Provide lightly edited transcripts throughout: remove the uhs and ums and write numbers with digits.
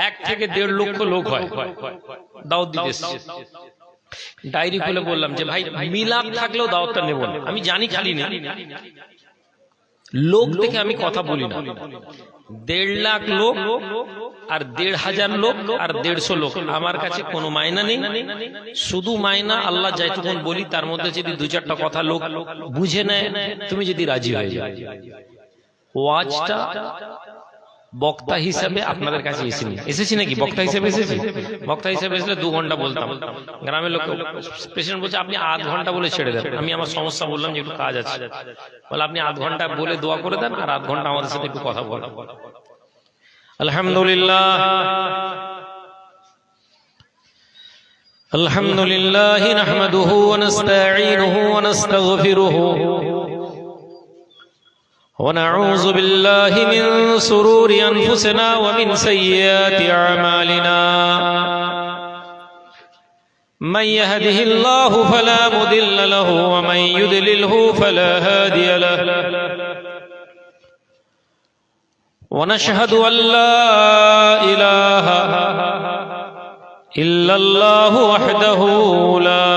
1 থেকে 1.5 লক্ষ লোক হয় দাওয়াত দিতে এসেছে। ডায়েরি খুলে বললাম যে ভাই মিলাদ থাকলেও দাওয়াতটা নেব না, আমি জানি খালি নেই, লোক দেখে আমি কথা বলি না। 1.5 লাখ লোক আর 1,500 লোক আর 150 লোক, আমার কাছে কোনো মায়না নেই। শুধু মায়না আল্লাহ যাইটুকুন বলি তার মধ্যে যদি 2-4টা কথা লোক বুঝে নেয়, তুমি যদি রাজি হয়ে যাও। ওয়াজটা বক্তা হিসাবে আপনাদের কাছে এসেছি নাকি? বক্তা হিসাবে এসেছি। বক্তা হিসাবে এসে 2 ঘন্টা বলতাম, গ্রামের লোক পেশেন্ট বলছে আপনি আধ ঘন্টা বলে ছেড়ে দেন। আমি আমার সমস্যা বললাম যে একটু কাজ আছে, বলে আপনি আধ ঘন্টা বলে দোয়া করে দেন আর আধ ঘন্টা আমাদের সাথে একটু কথা বলেন। আলহামদুলিল্লাহ আলহামদুলিল্লাহ নাহমাদুহু ওয়া নাস্তাঈনুহু ওয়া নাস্তাগফিরুহু ونعوذ بالله من شرور أنفسنا ومن سيئات أعمالنا من يهده الله فلا مضل له ومن يضلله فلا هادي له ونشهد أن لا إله إلا الله وحده لا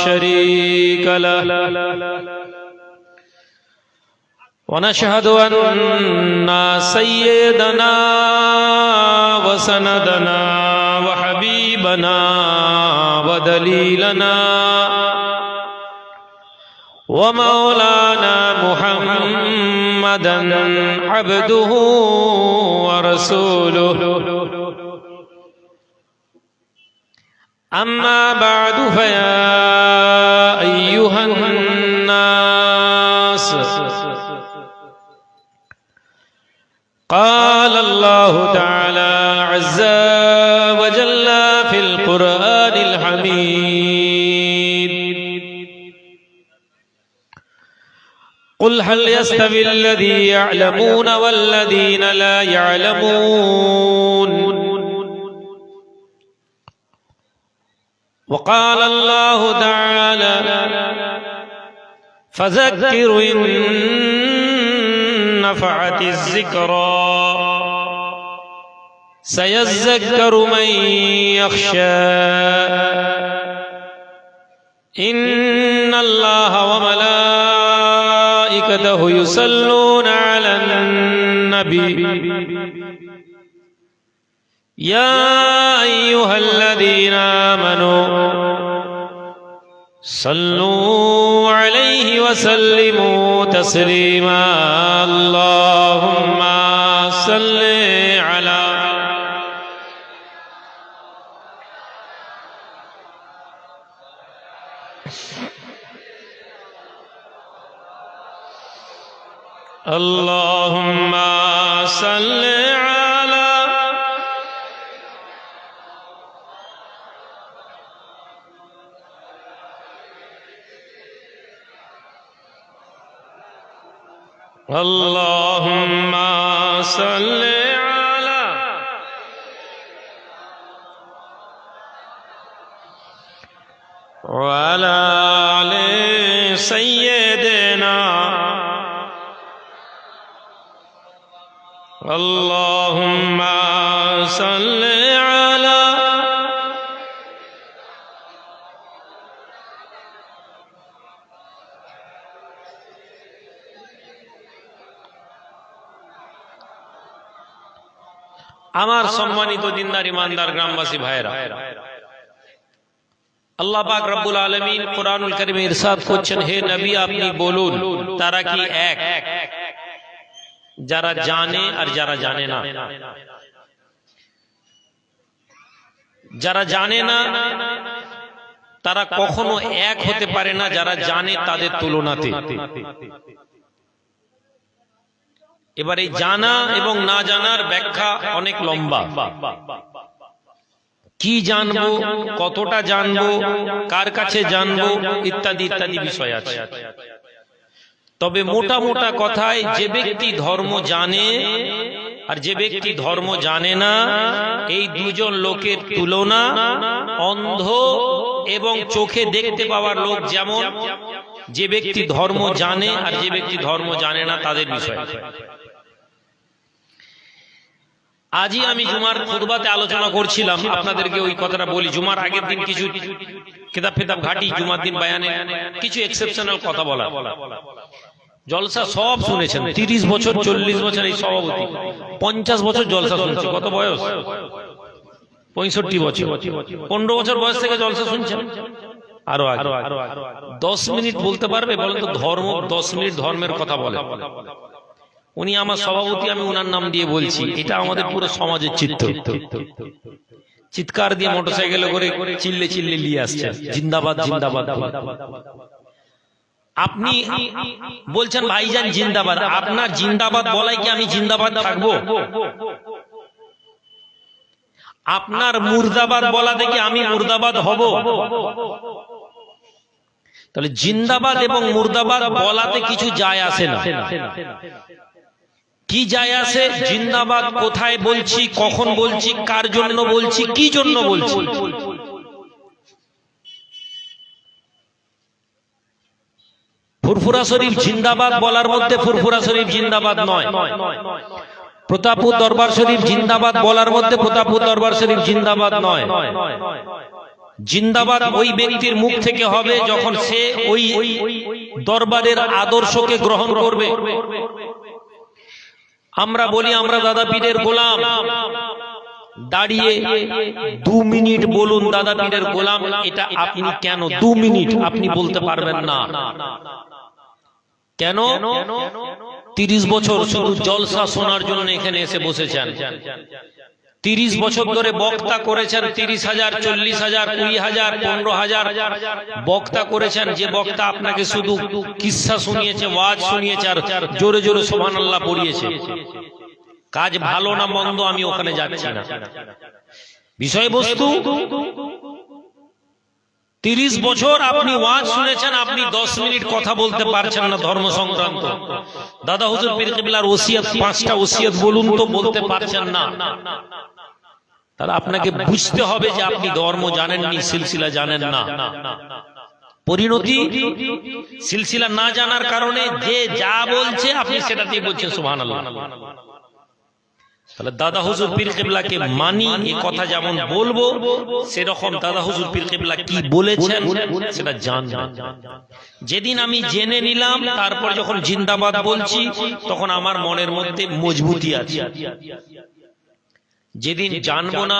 شريك له ونشهد أن سيدنا وسندنا وحبيبنا ودليلنا ومولانا محمدا عبده ورسوله أما بعد فيا أيها الناس قال الله تعالى عز وجل في القرآن الحميد قل هل يستوي الذين يعلمون والذين لا يعلمون وقال الله تعالى فذكر إن نفعت الذكرى سيذكر من يخشى إن الله وملائكته يصلون على النبي يا أيها الذين آمنوا صلوا عليه وسلموا تسليما اللهم صل على اللهم صل على اللهم صل على وعلى آل سيدنا اللهم صل على আমার সম্মানিত দিনদার ইমানদার গ্রামবাসী ভাইরা, আল্লাহ পাক রব্বুল আলামিন কোরআনুল কারীমে ইরশাদ করছেন, হে নবী আপনি বলুন তারা কি এক, যারা জানে আর যারা জানে না। যারা জানে না তারা কখনো এক হতে পারে না যারা জানে তাদের তুলনাতে। এবার এই জানা এবং না জানার ব্যাখ্যা অনেক লম্বা। কি জানবো, কতটা জানবো, কার কাছে জানবো, ইত্যাদি ইত্যাদি বিষয় আছে। তবে মোটা মোটা কথায় যে ব্যক্তি ধর্ম জানে আর যে ব্যক্তি ধর্ম জানে না, এই দুজন লোকের তুলনা অন্ধ এবং চোখে দেখতে পাওয়ার লোক যেমন, যে ব্যক্তি ধর্ম জানে আর যে ব্যক্তি ধর্ম জানে না তাদের বিষয়। আজই আমি জুমার খুতবাতে আলোচনা করছিলাম, আপনাদেরকে ওই কথাটা বলি। জুমার আগের দিন কিছু কিতাব ফিতাব ঘাটি, জুমার দিন বায়ানে কিছু এক্সেপশনাল কথা বলা। জলসা সব শুনেছেন, 30 বছর 40 বছর এই সভাপতি 50 বছর জলসা শুনছে। কত বয়স? 65 বছর। 15 বছর বয়স থেকে জলসা শুনছেন। আরো আগে 10 মিনিট বলতে পারবে? বলেন তো, ধর্ম 10 মিনিট ধর্মের কথা বলে। উনি আমার সভাপতি, আমি উনার নাম দিয়ে বলছি। এটা আমাদের পুরো সমাজের চিত্র। চিৎকার দিয়ে মোটরসাইকেলে করে চিল্লে চিল্লে নিয়ে আসছে জিন্দাবাদ জিন্দাবাদ। আপনি বলছেন ভাইজান জিন্দাবাদ, আপনার জিন্দাবাদ বলাই কি আমি জিন্দাবাদ থাকবো? আপনার মুর্দাবাদ বলা দেখি আমি মুর্দাবাদ হব? তাহলে জিন্দাবাদ এবং মুর্দাবাদ বলাতে কিছু যায় আসে না। কি যায় আসে? জিন্দাবাদ কোথায় বলছি, কখন বলছি, কার জন্য বলছি, কি জন্য বলছি। ফুরফুরা শরীফ জিন্দাবাদ বলার মধ্যে ফুরফুরা শরীফ জিন্দাবাদ নয়। প্রতাপপুর দরবার শরীফ জিন্দাবাদ বলার মধ্যে প্রতাপপুর দরবার শরীফ জিন্দাবাদ নয়। জিন্দাবাদ ওই ব্যক্তির মুখ থেকে হবে যখন সে ওই দরবারের আদর্শকে গ্রহণ করবে। আমরা বলি আমরা দাদা পীরের গোলাম, দাঁড়িয়ে 2 মিনিট বলুন দাদা পীরের গোলাম। এটা আপনি কেন 2 মিনিট আপনি বলতে পারবেন না? কেন? 30 বছর শুধু জলসা শোনার জন্য এখানে এসে বসেছেন। 30 বছর ধরে বক্তা করেছেন, 30,000 40,000 20,000 15,000 বক্তা করেছেন। যে বক্তা আপনাকে শুধু কিসসা শুনিয়েছে, ওয়াজ শুনিয়েছে আর জোরে জোরে সুবহানাল্লাহ পড়িয়েছে। কাজ ভালো না মন্দ আমি ওখানে যাচ্ছি না। বিষয়বস্তু 30 বছর আপনি ওয়াজ শুনেছেন, আপনি 10 মিনিট কথা বলতে পারছেন না ধর্ম সংক্রান্ত। দাদা হুজুর পীর কিবলার ওসিয়ত 5টা ওসিয়ত বলুন তো, বলতে পারছেন না। তাহলে আপনাকে বুঝতে হবে যে আপনি ধর্ম জানেননি, সিলসিলা জানেন না। পরিণতি সিলসিলা না জানার কারণে যে যা বলছে আপনি সেটাতেই বলছেন সুবহানাল্লাহ। তাহলে দাদা হুজুর পীর কিবলাকে মানি, এই কথা যেমন বলবো সেরকম দাদা হুজুর পীর কিবলা কি বলেছেন সেটা জানবেন। যেদিন আমি জেনে নিলাম, তারপর যখন জিন্দাবাদ বলছি তখন আমার মনের মধ্যে মজবুতি আছে। যেদিন জানবো না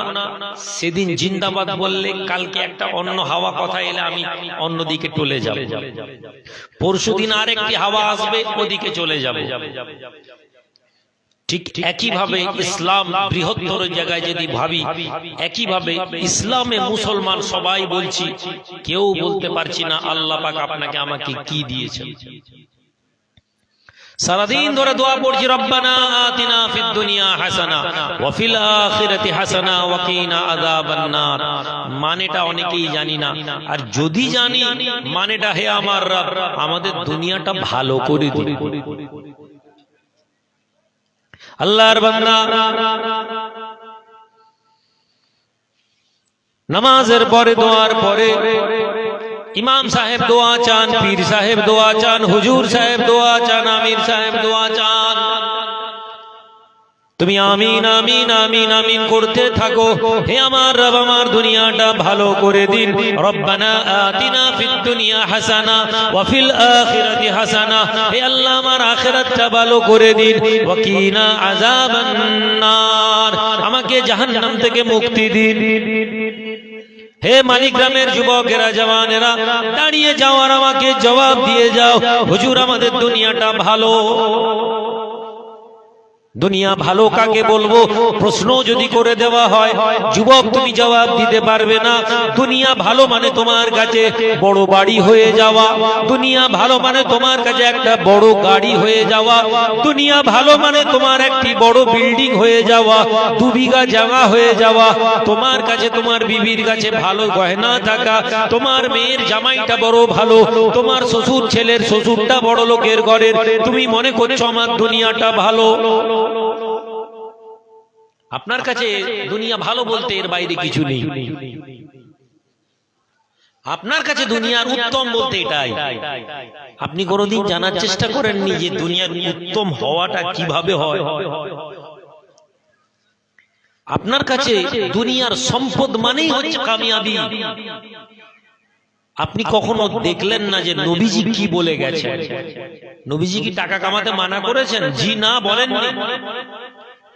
সেদিন জিন্দাবাদ বললে কালকে একটা অন্য হাওয়া কথা এলে আমি অন্যদিকে চলে যাব। পরশুদিন আরেকটি হাওয়া আসবে, ওদিকে চলে যাব। ঠিক একইভাবে ইসলাম বৃহত্তর জায়গায় যদি ভাবি, একইভাবে ইসলামে মুসলমান সবাই বলছি, কেউ বলতে পারছি না আল্লাহ পাক আপনাকে আমাকে কি দিয়েছেন। সারাদিন ধরে দোয়া পড়ছি, রব্বানা আতিনা ফিদ দুনিয়া হাসানা ওয়া ফিল আখিরাতি হাসানা ওয়া কিনা আযাবান নার। মানেটা অনেকেই জানি না, আর যদি জানি মানেটা, হে আমার রব আমাদের দুনিয়াটা ভালো করে দিন। আল্লাহর বান্দা নামাজের পরে, দোয়ার পরে ইমাম সাহেব দোয়া চান, পীর সাহেব দোয়া চান, হুজুর সাহেব দোয়া চান, আমির সাহেব দোয়া চান। তুমি আমিন আমিন আমিন আমিন করতে থাকো। হে আমার রব আমার দুনিয়াটা ভালো করে দিন। রব্বানা আতিনা ফিদ দুনিয়া হাসানা ওয়া ফিল আখিরাতি হাসানা। হে আল্লাহ আমার আখিরাতটা ভালো করে দিন। ওয়া কিনা আযাবান নার, আমাকে জাহান্নাম থেকে মুক্তি দিন। হে মানিকগ্রামের যুবকেরা, জওয়ানেরা, দাঁড়িয়ে যাও আর আমাকে জবাব দিয়ে যাও, হুজুর আমাদের দুনিয়াটা ভালো। দুনিয়া ভালো কাকে বলবো প্রশ্ন যদি করে দেওয়া হয়, যুবক তুমি জবাব দিতে পারবে না। দুনিয়া ভালো মানে তোমার কাছে বড় বাড়ি হয়ে যাওয়া, দুনিয়া ভালো মানে তোমার কাছে একটা বড় গাড়ি হয়ে যাওয়া, দুনিয়া ভালো মানে তোমার একটি বড় বিল্ডিং হয়ে যাওয়া, 2 বিঘা জায়গা হয়ে যাওয়া, তোমার কাছে তোমার বিবির কাছে ভালো গয়না থাকা, তোমার মেয়ের জামাইটা বড় ভালো, তোমার শ্বশুর ছেলের শ্বশুরটা বড় লোকের ঘরের, তুমি মনে করছো আমার দুনিয়াটা ভালো। আপনার কাছে দুনিয়া ভালো বলতে এর বাইরে কিছু নেই। আপনার কাছে দুনিয়ার উত্তম বলতে এটাই। আপনি কোনোদিন জানার চেষ্টা করেননি যে দুনিয়ার উত্তম হওয়াটা কিভাবে হয়? আপনার কাছে দুনিয়ার সম্পদ মানেই হচ্ছে কামিয়াবি। আপনি কখনো দেখলেন না যে নবীজি কি বলে গেছেন? নবীজি কি টাকা কামাতে মানা করেছেন? জি না, বলেননি।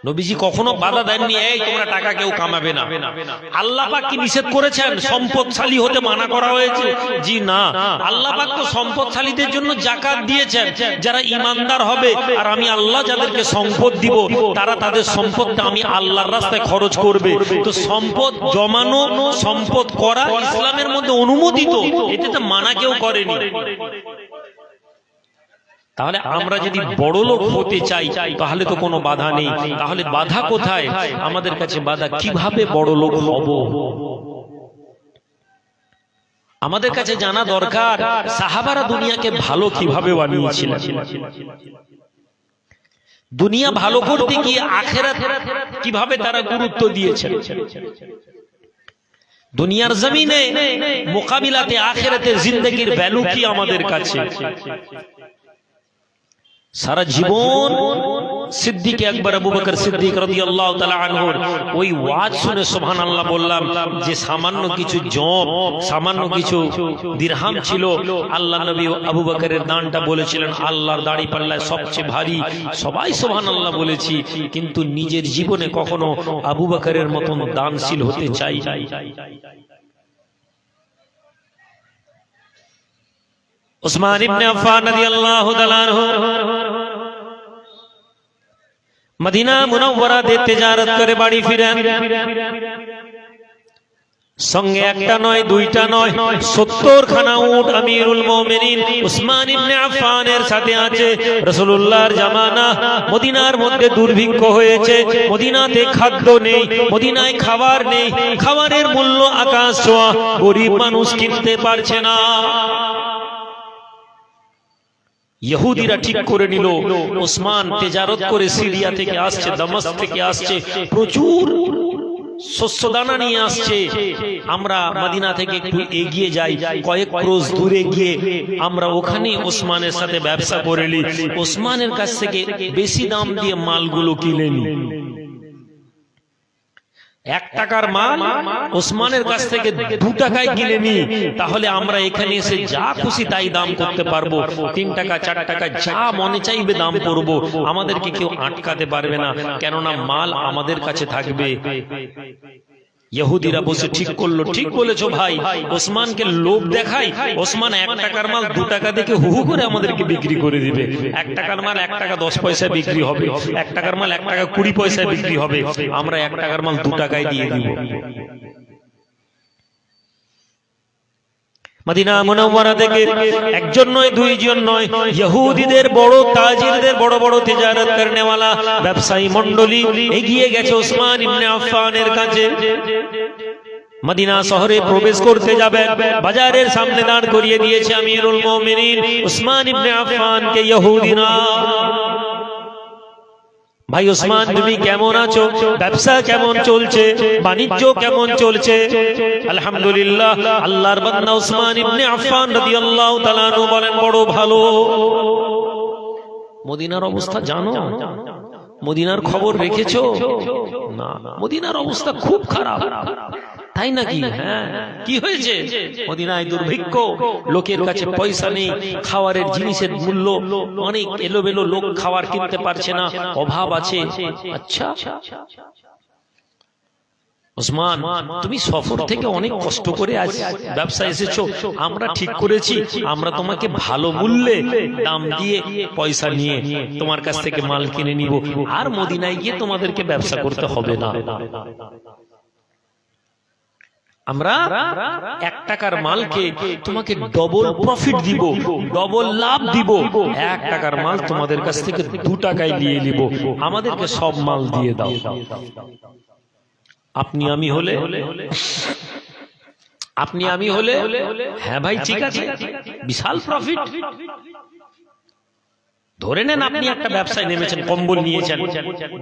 নবীজি কখনো বাধা দেননি, এই তোমরা টাকা কেউ কামাবে না। আল্লাহ পাক কি নিষেধ করেছেন সম্পদশালী হতে মানা করা হয়েছে? জি না। আল্লাহ পাক তো সম্পদশালীদের জন্য যাকাত দিয়েছেন। যারা ঈমানদার হবে আর আমি আল্লাহ যাদেরকে সম্পদ দিব, তারা তাদের সম্পদটা আমি আল্লাহর রাস্তায় খরচ করবে। তো সম্পদ জমানো, সম্পদ করা ইসলামের মধ্যে অনুমোদিত, এতে তো মানা কেউ করেনি। তাহলে আমরা যদি বড় লোক হতে চাই তাহলে তো কোনো বাধা নেই। তাহলে বাধা কোথায়? আমাদের কাছে বাধা কিভাবে বড় লোক হব। আমাদের কাছে জানা দরকার সাহাবারা দুনিয়াকে ভালো কিভাবে বানিয়েছিলেন। দুনিয়া ভালো করতে গিয়ে আখিরাত কিভাবে তারা গুরুত্ব দিয়েছেন। দুনিয়ার জমিনে মোকাবিলাতে আখিরাতের জিন্দেগির ভ্যালু কি আমাদের কাছে। সারা জীবন সিদ্দিক আকবর আবু বকর সিদ্দিক রাদিয়াল্লাহু তাআলা আনহুর ওই ওয়াজ শুনে সুবহানাল্লাহ বললাম যে সামান্য কিছু জব, সামান্য কিছু দিরহাম ছিল, আল্লাহ নবী আবু বকরের দানটা বলেছিলেন আল্লাহর দাড়ি পাল্লায় সবচেয়ে ভারী। সবাই সুবহানাল্লাহ বলেছি, কিন্তু নিজের জীবনে কখনো আবু বকরের মতন দানশীল হতে চাই। উসমান ইবনে আফফান রাদিয়াল্লাহু তাআলা আনহু মদিনা মুনাওয়ারাতে তিজারত করে বাড়ি ফিরেন। সঙ্গে একটা নয়, দুইটা নয়, 70 খানা উট আমিরুল মুমিনিন উসমান ইবনে আফফানের সাথে আছে। রাসূলুল্লাহর জামানা, মদিনার মধ্যে দুর্ভিক্ষ হয়েছে, মদিনাতে খাদ্য নেই, মদিনায় খাবার নেই, খাবারের মূল্য আকাশ ছোঁয়া, গরিব মানুষ কিনতে পারছে না। ইহুদিরা ঠিক করে নিল ওসমান তেজারত করে সিরিয়া থেকে আসছে, দামাস্ক থেকে আসছে, প্রচুর শস্য দানা নিয়ে আসছে। আমরা মদিনা থেকে একটু এগিয়ে যাই, কয়েক ক্রোশ দূরে গিয়ে আমরা ওখানে ওসমানের সাথে ব্যবসা করে নিই। ওসমানের কাছ থেকে বেশি দাম দিয়ে মালগুলো কিনে নিই। 1 টাকার মাল ওসমানের কাছ থেকে 2 টাকায় কিনে নিই, তাহলে আমরা এখানে এসে যা খুশি তাই দাম করতে পারবো। 3 টাকা 4 টাকা যা মনে চাইবে দাম করব, আমাদেরকে কেউ আটকাতে পারবে না, কেননা মাল আমাদের কাছে থাকবে। ইহুদিরা বসে ঠিক করলো, ঠিক বলেছো ভাই, ওসমানকে লোভ দেখাই, ওসমান 1 টাকার মাল 2 টাকা দেখে হু হু করে আমাদেরকে বিক্রি করে দিবে। 1 টাকার মাল 1 টাকা 10 পয়সা বিক্রি হবে, 1 টাকার মাল 1 টাকা 20 পয়সায় বিক্রি হবে, আমরা 1 টাকার মাল 2 টাকায় দিয়ে দিব। মদিনা মুনাওয়ারা থেকে একজন নয়, দুইজন নয়, ইহুদিদের বড় তাজিরদের, বড় বড় তিজারত করনেওয়ালা ব্যবসায়ী মণ্ডলী এগিয়ে গেছে ওসমান ইবনে আফফানের কাছে। মদিনা শহরে প্রবেশ করতে যাবেন, বাজারের সামনে দাঁড় করিয়ে দিয়েছে আমিরুল মুমিনিন ওসমান ইবনে আফফানকে ইহুদিরা। ভাই ওসমান, তুমি কেমন আছো? ব্যবসা কেমন চলছে? বাণিজ্য কেমন চলছে? আলহামদুলিল্লাহ। আল্লাহর বান্দা ওসমান ইবনে আফফান রাদিয়াল্লাহু তাআলা আনহু বলেন, বড় ভালো। মদিনার অবস্থা জানো? মদিনার খবর রেখেছো? না, মদিনার অবস্থা খুব খারাপ। তাই নাকি? হ্যাঁ। কি হয়েছে? মদিনায় দুর্ভিক্ষ, লোকের কাছে পয়সা নেই, খাবারের জিনিসের মূল্য অনেক এলোমেলো, লোক খাবার কিনতে পারছে না, অভাব আছে। আচ্ছা ওসমান, তুমি সফর থেকে অনেক কষ্ট করে আজ ব্যবসা এসেছো, আমরা ঠিক করেছি আমরা তোমাকে ভালো মূল্যে দাম দিয়ে পয়সা নিয়ে তোমার কাছ থেকে মাল কিনে নিব, আর মদিনায় গিয়ে তোমাদেরকে ব্যবসা করতে হবে না। আমরা 1 টাকার মালকে তোমাকে ডবল প্রফিট দিব, ডবল লাভ দিব। 1 টাকার মাল তোমাদের কাছ থেকে 2 টাকায় নিয়ে নিব, আমাদেরকে সব মাল দিয়ে দাও। আপনি আমি হলে, আপনি আমি হলে, হ্যাঁ ভাই ঠিক আছে, বিশাল প্রফিট। ধরে নেন আপনি একটা ব্যবসায় নেমেছেন, কম্বল নিয়েছেন,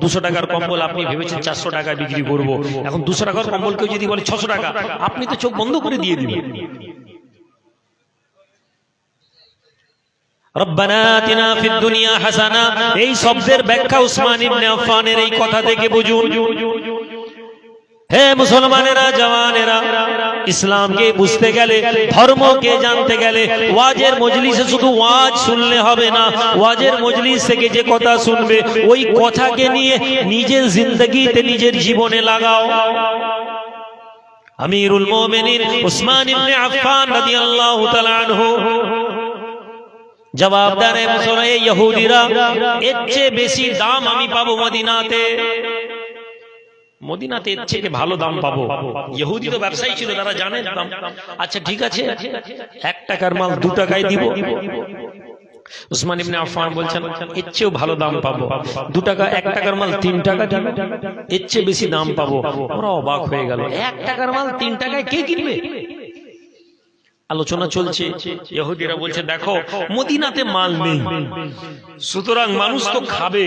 200 টাকার কম্বল আপনি ভেবেছেন 400 টাকায় বিক্রি করব। এখন 200 টাকার কম্বল কেউ যদি বলে 600 টাকা, আপনি তো চোখ বন্ধ করে দিয়ে দিবেন। রব্বানা আতিনা ফিদ দুনিয়া হাসানা, এই শব্দের ব্যাখ্যা উসমান ইবনে আফফানের এই কথা থেকে বুঝুন। হে মুসলমানেরা, জওয়ানেরা, ইসলামকে বুঝতে গেলে, ধর্মকে জানতে গেলে ওয়াজের মজলিসে শুধু ওয়াজ শুনলে হবে না। ওয়াজের মজলিস থেকে যে কথা শুনবে ওই কথাকে নিয়ে নিজের জিন্দগিতে, নিজের জীবনে লাগাও। আমিরুল মুমিনিন উসমান ইবনে আফফান রাদিয়াল্লাহু তাআলা আনহু জবাব দেন, মুসলমান ইহুদিরা, এর চেয়ে বেশি দাম আমি পাবো মদিনাতে। মদিনাতে এর থেকে ভালো দাম পাবো। ইহুদি তো ব্যবসায়ী ছিল, তারা জানে দাম। আচ্ছা ঠিক আছে, 1 টাকার মাল 2 টাকায় দিব। উসমান ইবনে আফফান বলছেন এর চেয়েও ভালো দাম পাবো। 2 টাকা, 1 টাকার মাল 3 টাকা দিব, এর চেয়ে বেশি দাম পাবো। ওরা অবাক হয়ে গেল, 1 টাকার মাল 3 টাকায় কে কিনবে? আলোচনা চলছে, ইহুদিরা বলছে দেখো মদিনাতে মাল নেই, সুতরাং মানুষ তো খাবে,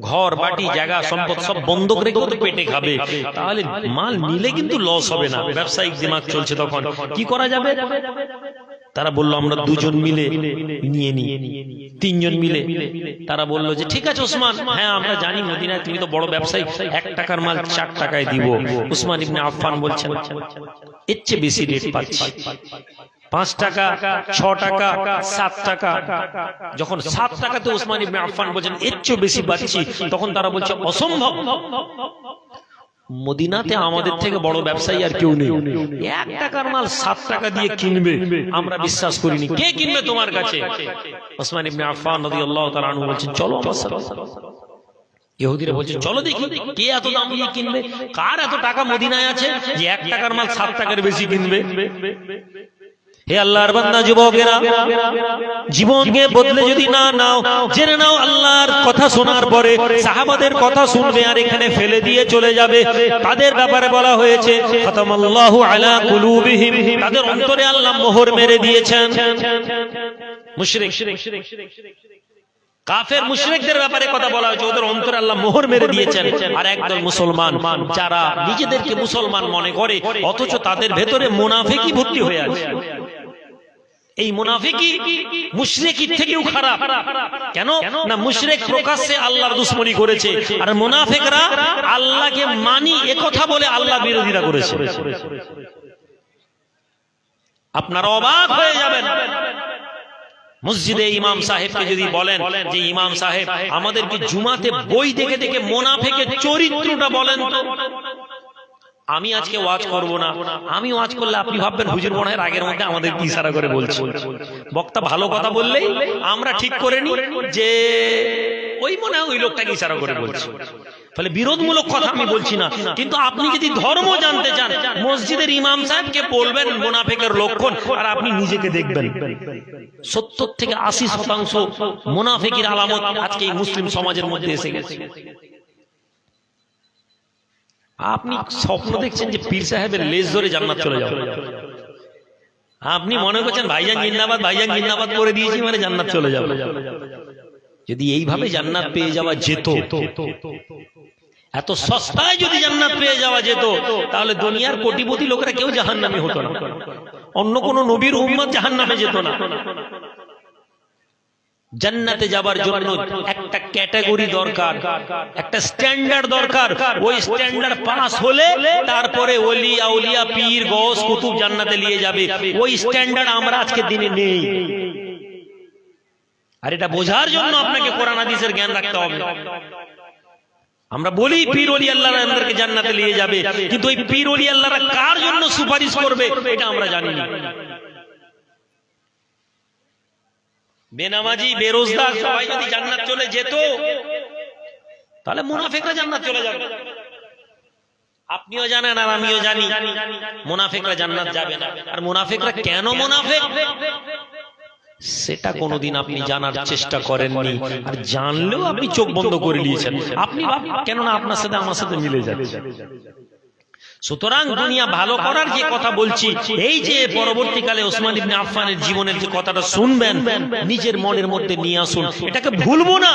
ঘর বাটি জায়গা সম্পদ সব বন্ধক রেখে তো পেটে খাবে, তাহলে মাল নিলে কিন্তু লস হবে না। ব্যবসায়িক দিমাগ চলছে, তখন কি করা যাবে? তারা বললো আমরা 2 জন মিলে নিয়ে নিই, 3 জন মিলে। তারা বললো যে ঠিক আছে ওসমান, হ্যাঁ আমরা জানি মদিনায় তুমি তো বড় ব্যবসায়ী, 1 টাকার মাল 4 টাকায় দিব। উসমান ইবনে আফফান বলছেন এর চেয়ে বেশি রেট পাচ্ছি, 5 টাকা, 6 টাকা, 7 টাকা। যখন 7 টাকাতে উসমান ইবনে আফফান বলছেন এর চেয়ে বেশি পাচ্ছি, তখন তারা বলছে অসম্ভব, মদিনাতে আমাদের থেকে বড় ব্যবসায়ী আর কেউ নেই, 1 টাকার মাল 7 টাকা দিয়ে কিনবে, আমরা বিশ্বাস করিনি। কে কিনবে তোমার কাছে? উসমান ইবনে আফফান রাদিয়াল্লাহু তাআলা আনহু বলছেন চলো আমার সাথে। ইহুদিরা বলছে চলো দেখি কে এত দাম দিয়ে কিনবে, কার এত টাকা মদিনায় আছে যে 1 টাকার মাল 7 টাকার বেশি কিনবে। হে আল্লাহর বান্দা যুবকেরা, জীবনকে বদলে যদি না নাও, জেনে নাও আল্লাহর কথা শোনার পরে সাহাবাদের কথা শুনবে আর এখানে ফেলে দিয়ে চলে যাবে। তাদের ব্যাপারে বলা হয়েছে খাতামাল্লাহু আলা কুলুবিহিম, তাদের অন্তরে আল্লাহ মোহর মেরে দিয়েছেন। মুশরিক, কাফের মুশরিকদের ব্যাপারে কথা বলা হয়েছে, ওদের অন্তরে আল্লাহ মোহর মেরে দিয়েছেন। আর একদল মুসলমান যারা নিজেদেরকে মুসলমান মনে করে অথচ তাদের ভেতরে মুনাফিকি ভর্তি হয়ে আছে। এই মুনাফিকি মুশরিকির থেকেও খারাপ। কেন না? মুশরিক প্রকাশ্যে আল্লাহর দুশমনি করেছে, আর মুনাফিকরা আল্লাহকে মানি একথা বলে আল্লাহ বিরোধিতা করেছে। আপনারা অবাক হয়ে যাবেন, মসজিদে ইমাম সাহেবকে যদি বলেন যে ইমাম সাহেব আমাদেরকে জুমাতে বই দেখে দেখে মুনাফিকের চরিত্রটা বলেন তো, আমি আজকে ওয়াজ করব না। আমি ওয়াজ করলে আপনি ভাববেন হুজুর মনে হয় রাগের মধ্যে আমাদের কি ইশারা করে বলছে। বক্তা ভালো কথা বললেই আমরা ঠিক করে নিই যে ওই মনে হয় ওই লোকটাকে ইশারা করে বলছে। ফলে বিরোধমূলক কথা আমি বলছি না, কিন্তু আপনি যদি ধর্ম জানতে চান মসজিদের ইমাম সাহেবকে বলবেন মুনাফিকের লক্ষণ, আর আপনি নিজেকে দেখবেন 70 থেকে 80% মুনাফিকের আলামত আজকে এই মুসলিম সমাজের মধ্যে এসে গেছে। আপনি স্বপ্ন দেখছেন যে পীর সাহেবের লেজ ধরে জান্নাত চলে যাবে, আপনি মনে করছেন ভাইজান জিন্দাবাদ, ভাইজান জিন্দাবাদ করে দিয়েছি মানে জান্নাত চলে যাবে। যদি এইভাবে জান্নাত পেয়ে যাওয়া যেত, এত সস্তায় যদি জান্নাত পেয়ে যাওয়া যেত, তাহলে দুনিয়ার কোটিপতি লোকেরা কেউ জাহান্নামী হতো না, অন্য কোন নবীর উম্মত জাহান্নামে যেত না। জান্নাতে যাবার জন্য একটা ক্যাটাগরি দরকার, একটা স্ট্যান্ডার্ড দরকার। ওই স্ট্যান্ডার্ড পাস হলে তারপরে ওলি আউলিয়া পীর গৌস কুতুব জান্নাতে নিয়ে যাবে। ওই স্ট্যান্ডার্ড আমরা আজকে দিনে নেই। আর এটা বোঝার জন্য আপনাকে কোরআন হাদিসের জ্ঞান রাখতে হবে। আমরা বলি পীর ওলি আল্লাহরা আমাদেরকে জান্নাতে নিয়ে যাবে, কিন্তু ওই পীর ওলি আল্লাহরা কার জন্য সুপারিশ করবে এটা আমরা জানি না। বেনামাজি বেরোজগার সবাই যদি জান্নাত চলে যেত, তাহলে মুনাফিকরা জান্নাত চলে যাবে। আপনিও জানেন আর আমিও জানি মুনাফিকরা জান্নাত যাবে না। আর মুনাফিকরা কেন মুনাফিক সেটা কোনোদিন আপনি জানার চেষ্টা করেননি, আর জানলেও আপনি চোখ বন্ধ করে নিয়েছেন। আপনি কেননা আপনার সাথে আমার সাথে মিলে যাচ্ছে। সুতরাং দুনিয়া ভালো করার যে কথা বলছি, এই যে পরবর্তীকালে ওসমান ইবনে আফফানের জীবনের যে কথাটা শুনবেন, নিজের মনের মধ্যে নিয়ে আসুন। এটাকে ভুলবো না,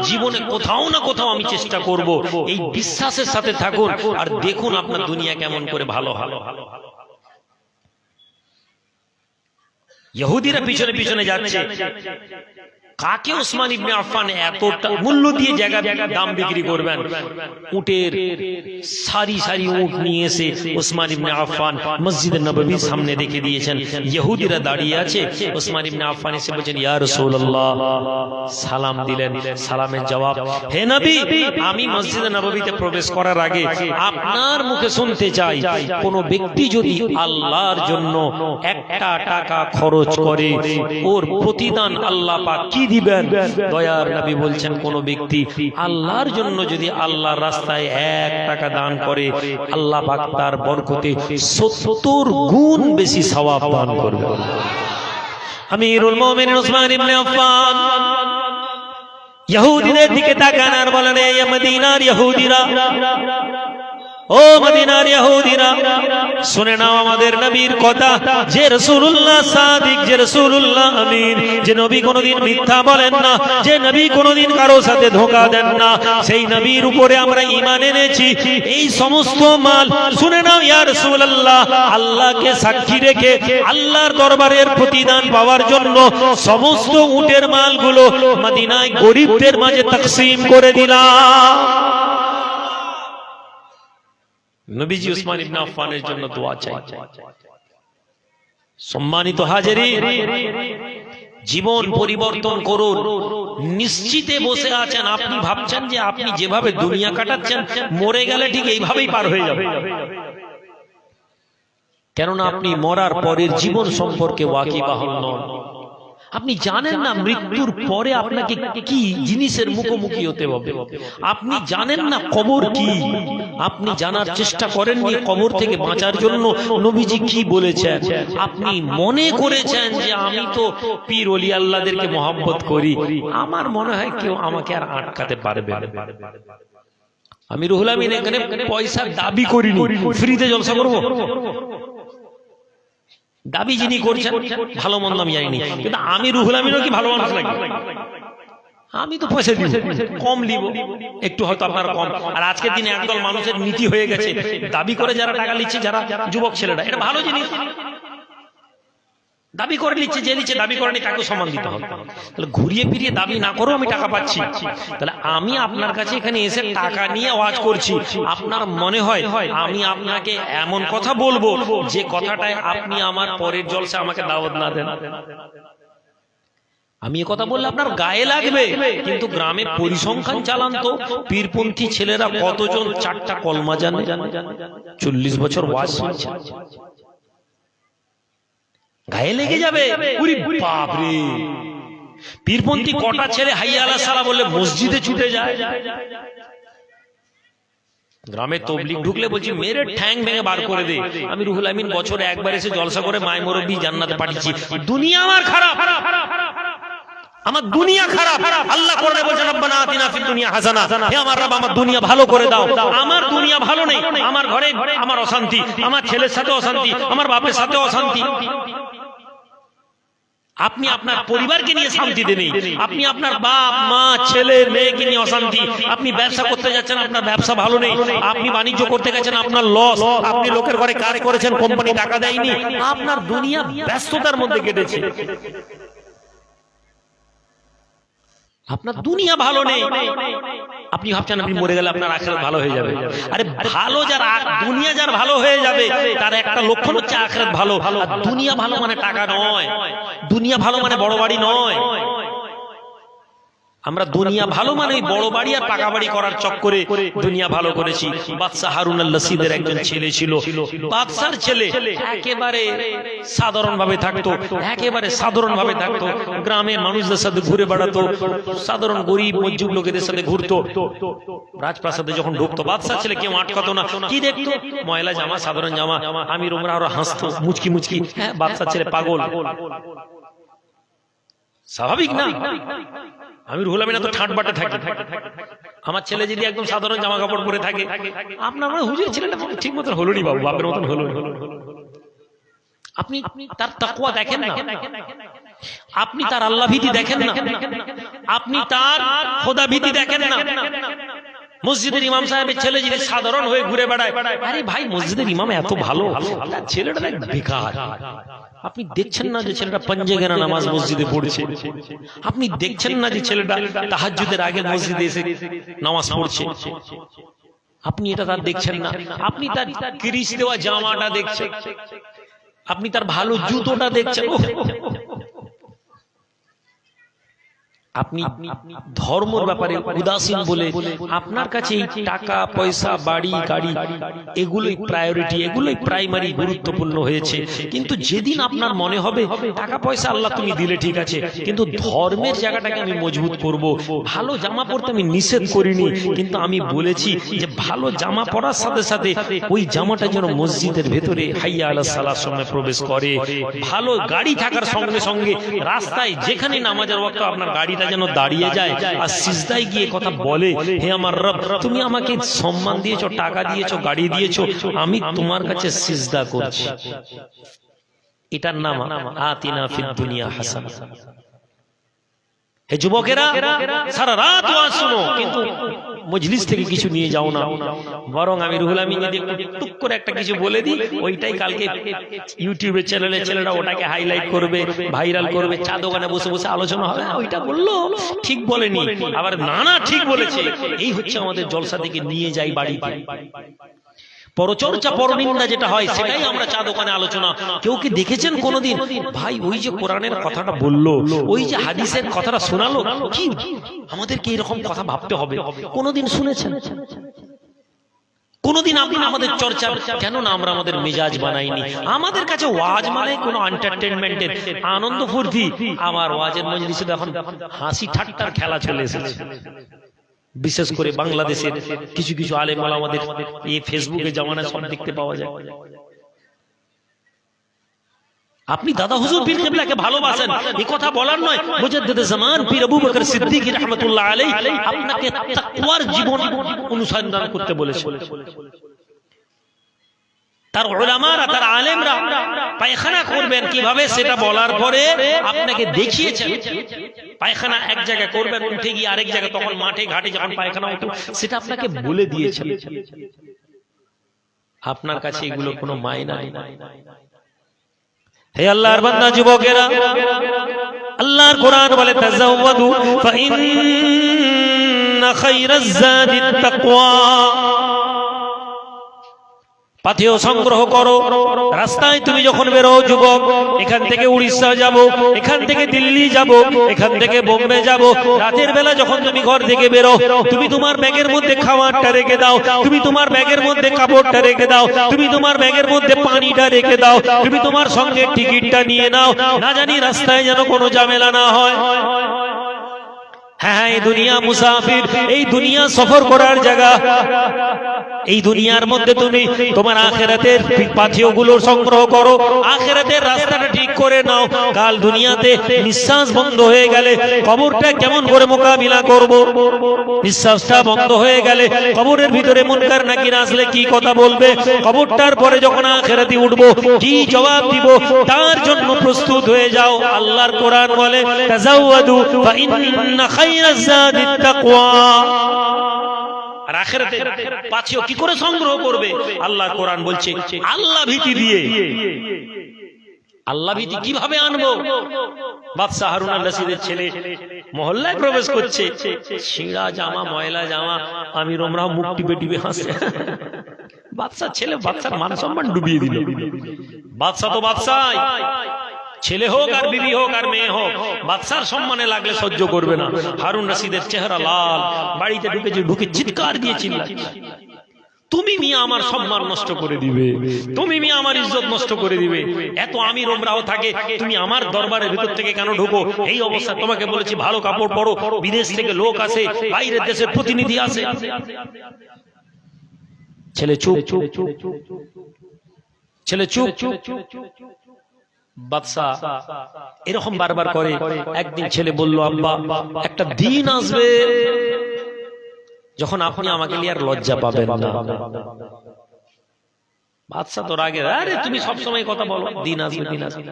জীবনে কোথাও না কোথাও আমি চেষ্টা করব। এই বিশ্বাসের সাথে থাকুন আর দেখুন আপনার দুনিয়া কেমন করে ভালো ভালো। ইহুদিরা পিছনে পিছনে যাচ্ছে, কাকে ওসমান ইবনে আফফান এত মূল্য দিয়ে জায়গা দাম বিক্রি করবেন? উটের সারি সারি উট নিয়ে এসে ওসমান ইবনে আফফান মসজিদে নববীর সামনে রেখে দিয়েছেন। ইহুদিরা দাঁড়িয়ে আছে, ওসমান ইবনে আফফান এসে বলেছেন, ইয়া রাসূলুল্লাহ, সালাম দিলেন। সালামের জবাব, হে নবী, আমি মসজিদে নববীতে প্রবেশ করার আগে আপনার মুখে শুনতে চাই, কোন ব্যক্তি যদি আল্লাহর জন্য একটা টাকা খরচ করে ওর প্রতিদান আল্লাহ পাক কি দিবেন? দয়ার নবী বলছেন, কোন ব্যক্তি আল্লাহর জন্য যদি আল্লাহর রাস্তায় 1 টাকা দান করে, আল্লাহ পাক তার বরকতে 70 গুণ বেশি সওয়াব দান করবে। আমিরুল মুমিনিন ওসমান ইবনে আফফান ইহুদিদের দিকে তাকান আর বলেন, এই মদিনার ইহুদিরা, ও মদিনার ইহুদিরা, শুনে নাও আমাদের নবীর কথা, যে রাসূলুল্লাহ সাদিক, যে রাসূলুল্লাহ আমিন, যে নবী কোনদিন মিথ্যা বলেন না, যে নবী কোনদিন কারো সাথে ধোঁকা দেন না, সেই নবীর উপরে আমরা ঈমান এনেছি। এই সমস্ত মাল, শুনে নাও ইয়া রাসূলুল্লাহ, আল্লাহকে সাক্ষী রেখে আল্লাহর দরবারের প্রতিদান পাওয়ার জন্য সমস্ত উটের মালগুলো মদিনায় গরিবদের মাঝে তাকসীম করে দিলাম। নবীজি ওসমান ইবনে আফফানের জন্য দোয়া চাই। সম্মানিত হাজিরিন, জীবন পরিবর্তন করুন। নিশ্চিতে বসে আছেন, আপনি ভাবছেন যে আপনি যেভাবে দুনিয়া কাটাচ্ছেন, মরে গেলে ঠিক এইভাবেই পার হয়ে যাবে। কেননা আপনি মরার পরের জীবন সম্পর্কে ওয়াকিবহাল নন। আপনি জানেন না মৃত্যুর পরে আপনাকে কি জিনিসের মুখোমুখি হতে হবে। আপনি জানেন না কবর কি। আপনি জানার চেষ্টা করেননি কবর থেকে বাঁচার জন্য নবীজি কি বলেছেন। আপনি মনে করেছেন যে আমি তো পীর ওলি আল্লাহদেরকে মহব্বত করি, আমার মনে হয় কেউ আমাকে আর আটকাতে পারবে না। আমি রুহুল আমিন এখানে পয়সা দাবি করিনি, ফ্রিতে জলসা করবো। দাবি যিনি করছেন ভালো মন্দ আমি জানি, কিন্তু আমি রুহুল আমিনও কি ভালো মানুষ নাকি? আমি তো পয়সা দিব, কম নিব একটু, হয়তো আপনার কম। আর আজকের দিনে একদল মানুষের নীতি হয়ে গেছে, দাবি করে যারা টাকা নিচ্ছে, যারা যুবক ছেলেরা, এটা ভালো জিনিস। দাবি করে নিচ্ছে, যে নিচ্ছে দাবি করেনি তাকে সম্মান দিতে হবে। তাহলে ঘুরিয়ে ফিরিয়ে দাবি না করো আমি টাকা পাচ্ছি, তাহলে আমি আপনার কাছে এখানে এসে টাকা নিয়ে ওয়াজ করছি। আপনার মনে হয় আমি আপনাকে এমন কথা বলবো যে কথাটায় আপনি আমার পরের জলসা আমাকে দাওয়াত না দেন? আমি এ কথা বললে আপনার গায়ে লাগবে, কিন্তু গ্রামে পরিসংখ্যান চালান তো পীরপন্থী ছেলেরা কতজন 4টা কলমা জানে, 40 বছর ওয়াজ শুনছে, গায়ে লেগে যাবে। বাপরে, পীরপন্থী কটা ছেলে হাইয়া আলা সালা বললে মসজিদে ছুটে যায়। গ্রামে তবলিগ ঢুকলে বলছি মেরে ঠ্যাং ভেঙে বার করে দে। আমি রুহুল আমিন বছরে একবার এসে জলসা করে মায় মুরব্বি জান্নাতে পাঠিয়েছি। দুনিয়া আমার খারাপ, আমার দুনিয়া খারাপ। আল্লাহ কোরআনে বলেছেন রব্বানা আতিনা ফিদ দুনিয়া হাসানা, হে আমার রব আমার দুনিয়া ভালো করে দাও। আমার দুনিয়া ভালো নেই, আমার ঘরে আমার অশান্তি, আমার ছেলের সাথে অশান্তি, আমার বাপের সাথে অশান্তি। আপনি আপনার পরিবারকে নিয়ে শান্তিতে নেই, আপনি আপনার বাপ মা ছেলে মেয়েকে নিয়ে অশান্তি। আপনি ব্যবসা করতে যাচ্ছেন, আপনার ব্যবসা ভালো নেই। আপনি বাণিজ্য করতে গেছেন, আপনার লস। আপনি লোকের ঘরে কাজ করেছেন, কোম্পানি টাকা দেয়নি, আপনার দুনিয়া ব্যস্ততার মধ্যে কেটেছে। আপনার দুনিয়া ভালো নেই, আপনি ভাবছেন আপনি মরে গেলে আপনার আখিরাত ভালো হয়ে যাবে। আরে ভালো যার দুনিয়া যার ভালো হয়ে যাবে তার একটা লক্ষণ হচ্ছে আখিরাত ভালো। আর দুনিয়া ভালো মানে টাকা নয়, দুনিয়া ভালো মানে বড় বাড়ি নয়। আমরা দুনিয়া ভালো মানে বড় বাড়ি আর পাকা বাড়ি করার চক্করে দুনিয়া ভালো করেছি। বাদশা হারুন আল রশিদের একজন ছেলে ছিল, বাদশার ছেলে একেবারে সাধারণ ভাবে থাকতো, একেবারে সাধারণ ভাবে থাকতো, গ্রামের মানুষদের সাথে ঘুরে বেড়াতো, সাধারণ গরিব মজুব লোকেদের সাথে ঘুরতো। রাজপ্রাসাদে যখন ঢুকতো বাদশার ছেলে কেউ আটকাতো না, কি দেখতো ময়লা জামা, সাধারণ জামা, আমির ওমরা আরো হাসতো মুচকি মুচকি, হ্যাঁ বাদশার ছেলে পাগল। স্বাভাবিক না, আমি রুহুল আমিন তো ঠাট বাটে থাকি, আমার ছেলে যদি একদম সাধারণ জামা কাপড় পরে থাকে, আপনার মানে হুজুর ছেলেটা ঠিক মতন হলো নি বাবু, বাপের মতন হলো। আপনি তার তাকওয়া দেখেন না, আপনি তার আল্লাহ ভীতি দেখেন না, আপনি তার খোদা ভীতি দেখেন না। মসজিদের ইমাম সাহেবের ছেলে যদি সাধারণ হয়ে ঘুরে বেড়ায়, আরে ভাই মসজিদের ইমাম এত ভালো, ছেলেটা বেকার। আপনি দেখছেন না যে ছেলেটা পাঞ্জেগানা নামাজ মসজিদে পড়ছে? আপনি দেখছেন না যে ছেলেটা তাহাজ্জুদের আগে মসজিদে এসে নামাজ পড়ছে? আপনি এটা তার দেখছেন না। আপনি তার ক্রিস দেওয়া জামাটা দেখছেন, আপনি তার ভালো জুতোটা দেখছেন। আপনি ধর্মের ব্যাপারে উদাসীন বলে আপনার কাছে এই টাকা পয়সা বাড়ি গাড়ি এগুলোই প্রায়োরিটি, এগুলোই প্রাইমারি গুরুত্বপূর্ণ হয়েছে। কিন্তু যেদিন আপনার মনে হবে টাকা পয়সা আল্লাহ তুমি দিলে ঠিক আছে, কিন্তু ধর্মের জায়গাটাকে আমি মজবুত করব, ভালো জামা পরতে আমি নিষেধ করিনি, কিন্তু আমি বলেছি যে ভালো জামা পরার সাথে সাথে ওই জামাটা যেন মসজিদের ভেতরে হাইয়া আলাস সালার সময় প্রবেশ করে। ভালো গাড়ি থাকার সঙ্গে সঙ্গে রাস্তায় যেখানে নামাজের ওয়াক্ত আপনার গাড়িটা যেন দাঁড়িয়ে যায় আর সিজদায় গিয়ে কথা বলে, হে আমার রব তুমি আমাকে সম্মান দিয়েছো, টাকা দিয়েছো, গাড়ি দিয়েছো, আমি তোমার কাছে সিজদা করছি। এটার নাম আতিনা ফিদ দুনিয়া হাসানা। হে যুবকেরা, সারা রাত ওয়াজ শুনো কিন্তু মজলিস থেকে কিছু নিয়ে যাও না। বরং আমি রুহুল আমিন যদি টুক করে একটা কিছু বলে দিই, ওইটাই কালকে ইউটিউবের চ্যানেলে ছেলেরা ওটাকে হাইলাইট করবে, ভাইরাল করবে, চা দোকানে বসে বসে আলোচনা হবে, ওইটা বললো ঠিক বলেনি, আবার না ঠিক বলেছে। এই হচ্ছে আমাদের জলসা থেকে নিয়ে যাই বাড়িতে। পরচর্চা পরনিন্দা যেটা হয় সেটাই আমরা চা দোকানে আলোচনা। কেউ কি দেখেছেন কোনোদিন ভাই ওই যে কোরআনের কথাটা বললো, ওই যে হাদিসের কথাটা শোনালো, কি আমাদেরকে এরকম কথা ভাবতে হবে? কোনোদিন শুনেছেন? কোনোদিন আপনি আমাদের চর্চা কেন না আমরা আমাদের মেজাজ বানাইনি? আমাদের কাছে ওয়াজ মানে কোনো এন্টারটেইনমেন্টের আনন্দ ফুর্তি। আমার ওয়াজের মজলিসে এখন হাসি ঠাট্টার খেলা চলে এসেছে। বিশেষ করে বাংলাদেশের কিছু কিছু আলেম ওলামাদের এই ফেসবুকে জামানায় সব দেখতে পাওয়া যায়। আপনি দাদা হুজুর পীর কিবলাকে ভালোবাসেন, এই কথা বলার নয়। মুজাদ্দিদ জামান পীর আবু বকর সিদ্দিক রাহমাতুল্লাহ আলাইহি আপনাকে তাকওয়ার জীবন অনুসন্ধান করতে বলেছেন। তার উলামারা, তার আলেমরা পায়খানা করবেন কিভাবে সেটা বলার পরে আপনাকে দেখিয়েছেন। পায়খানা এক জায়গায় করবেন, উঠে গিয়ে আরেক জায়গায়, তখন মাঠে ঘাটে যখন পায়খানা হতো সেটা আপনাকে বলে দিয়েছেন। আপনার কাছে এগুলো কোনো মায়না নেই। হে আল্লাহর বান্দা যুবকেরা, আল্লাহর কোরআন বলে তাজাওয়াদু ফাইন্না খায়রাজ যাদিত তাকওয়া। পাথেয় সংগ্রহ করো। রাস্তায় তুমি যখন বেরো যুবক, এখান থেকে উড়িষ্যা যাব, এখান থেকে দিল্লি যাব, এখান থেকে বোম্বে যাব, রাতের বেলা যখন তুমি ঘর থেকে বেরো, তুমি তোমার ব্যাগের মধ্যে খাবারটা রেখে দাও, তুমি তোমার ব্যাগের মধ্যে কাপড়টা রেখে দাও, তুমি তোমার ব্যাগের মধ্যে পানিটা রেখে দাও, তুমি তোমার সঙ্গে টিকিটটা নিয়ে নাও, না জানি রাস্তায় যেন কোনো ঝামেলা না হয়। হ্যাঁ, এই দুনিয়া মুসাফির, এই দুনিয়া সফর করার জায়গা। এই দুনিয়ার মধ্যে তুমি তোমার আখিরাতের পাথেয়গুলো সংগ্রহ করো, আখিরাতের রাস্তাটা ঠিক করে নাও। কাল দুনিয়াতে নিঃশ্বাস বন্ধ হয়ে গেলে কবরটা কেমন করে মোকাবিলা করব? নিঃশ্বাসটা বন্ধ হয়ে গেলে কবরের ভিতরে মুনকার নাকির আসলে কি কথা বলবে? কবরটার পরে যখন আখিরাতে উঠবো কি জবাব দিব? তার জন্য প্রস্তুত হয়ে যাও। আল্লাহর কোরআন বলে তাজাওয়াদু ফাইন্না খায়রাজ যাদিত তাকওয়া। আর আখিরাতে পাথেয় কি করে সংগ্রহ করবে? আল্লাহর কোরআন বলছে আল্লাহ ভীতি দিয়ে। আল্লাহ ভীতি কিভাবে আনবো? বাদশা হারুন আল রশিদের ছেলে মহল্লায় প্রবেশ করছে, ছিঁড়া জামা, ময়লা জামা, আমির ওমরাহ মুখ টিপে টিপে হাসে। বাদশার ছেলে বাদশার মান সম্মান ডুবিয়ে দিল। বাদশা তো বাদশাই, ছেলে হোক আর বিবি হোক আর মেয়ে হোক, বাদশার সম্মানে লাগলে সহ্য করবে না। হারুন রশিদের চেহারা লাল, বাড়িতে ঢুকে চিৎকার দিয়ে চিল্লাচ্ছে, তুমি মিয়া আমার সম্মান নষ্ট করে দিবে, তুমি মিয়া আমার ইজ্জত নষ্ট করে দিবে। এত আমির ওমরাও থাকে, তুমি আমার দরবারের ভিতর থেকে কেন ঢুকো? এই অবস্থা, তোমাকে বলেছি ভালো কাপড় পরো, বিদেশ থেকে লোক আসে, বাইরের দেশের প্রতিনিধি আসে। ছেলে চুপ, ছেলে চুপ। বাদশা এরকম বারবার করে। একদিন ছেলে বলল, আব্বা একটা দিন আসবে যখন আপনি আমাকে নিয়ে আর লজ্জা পাবেন না। বাদশা তো রাগে, আরে তুমি সবসময় কথা বলো, দিন আসবে দিন আসবে।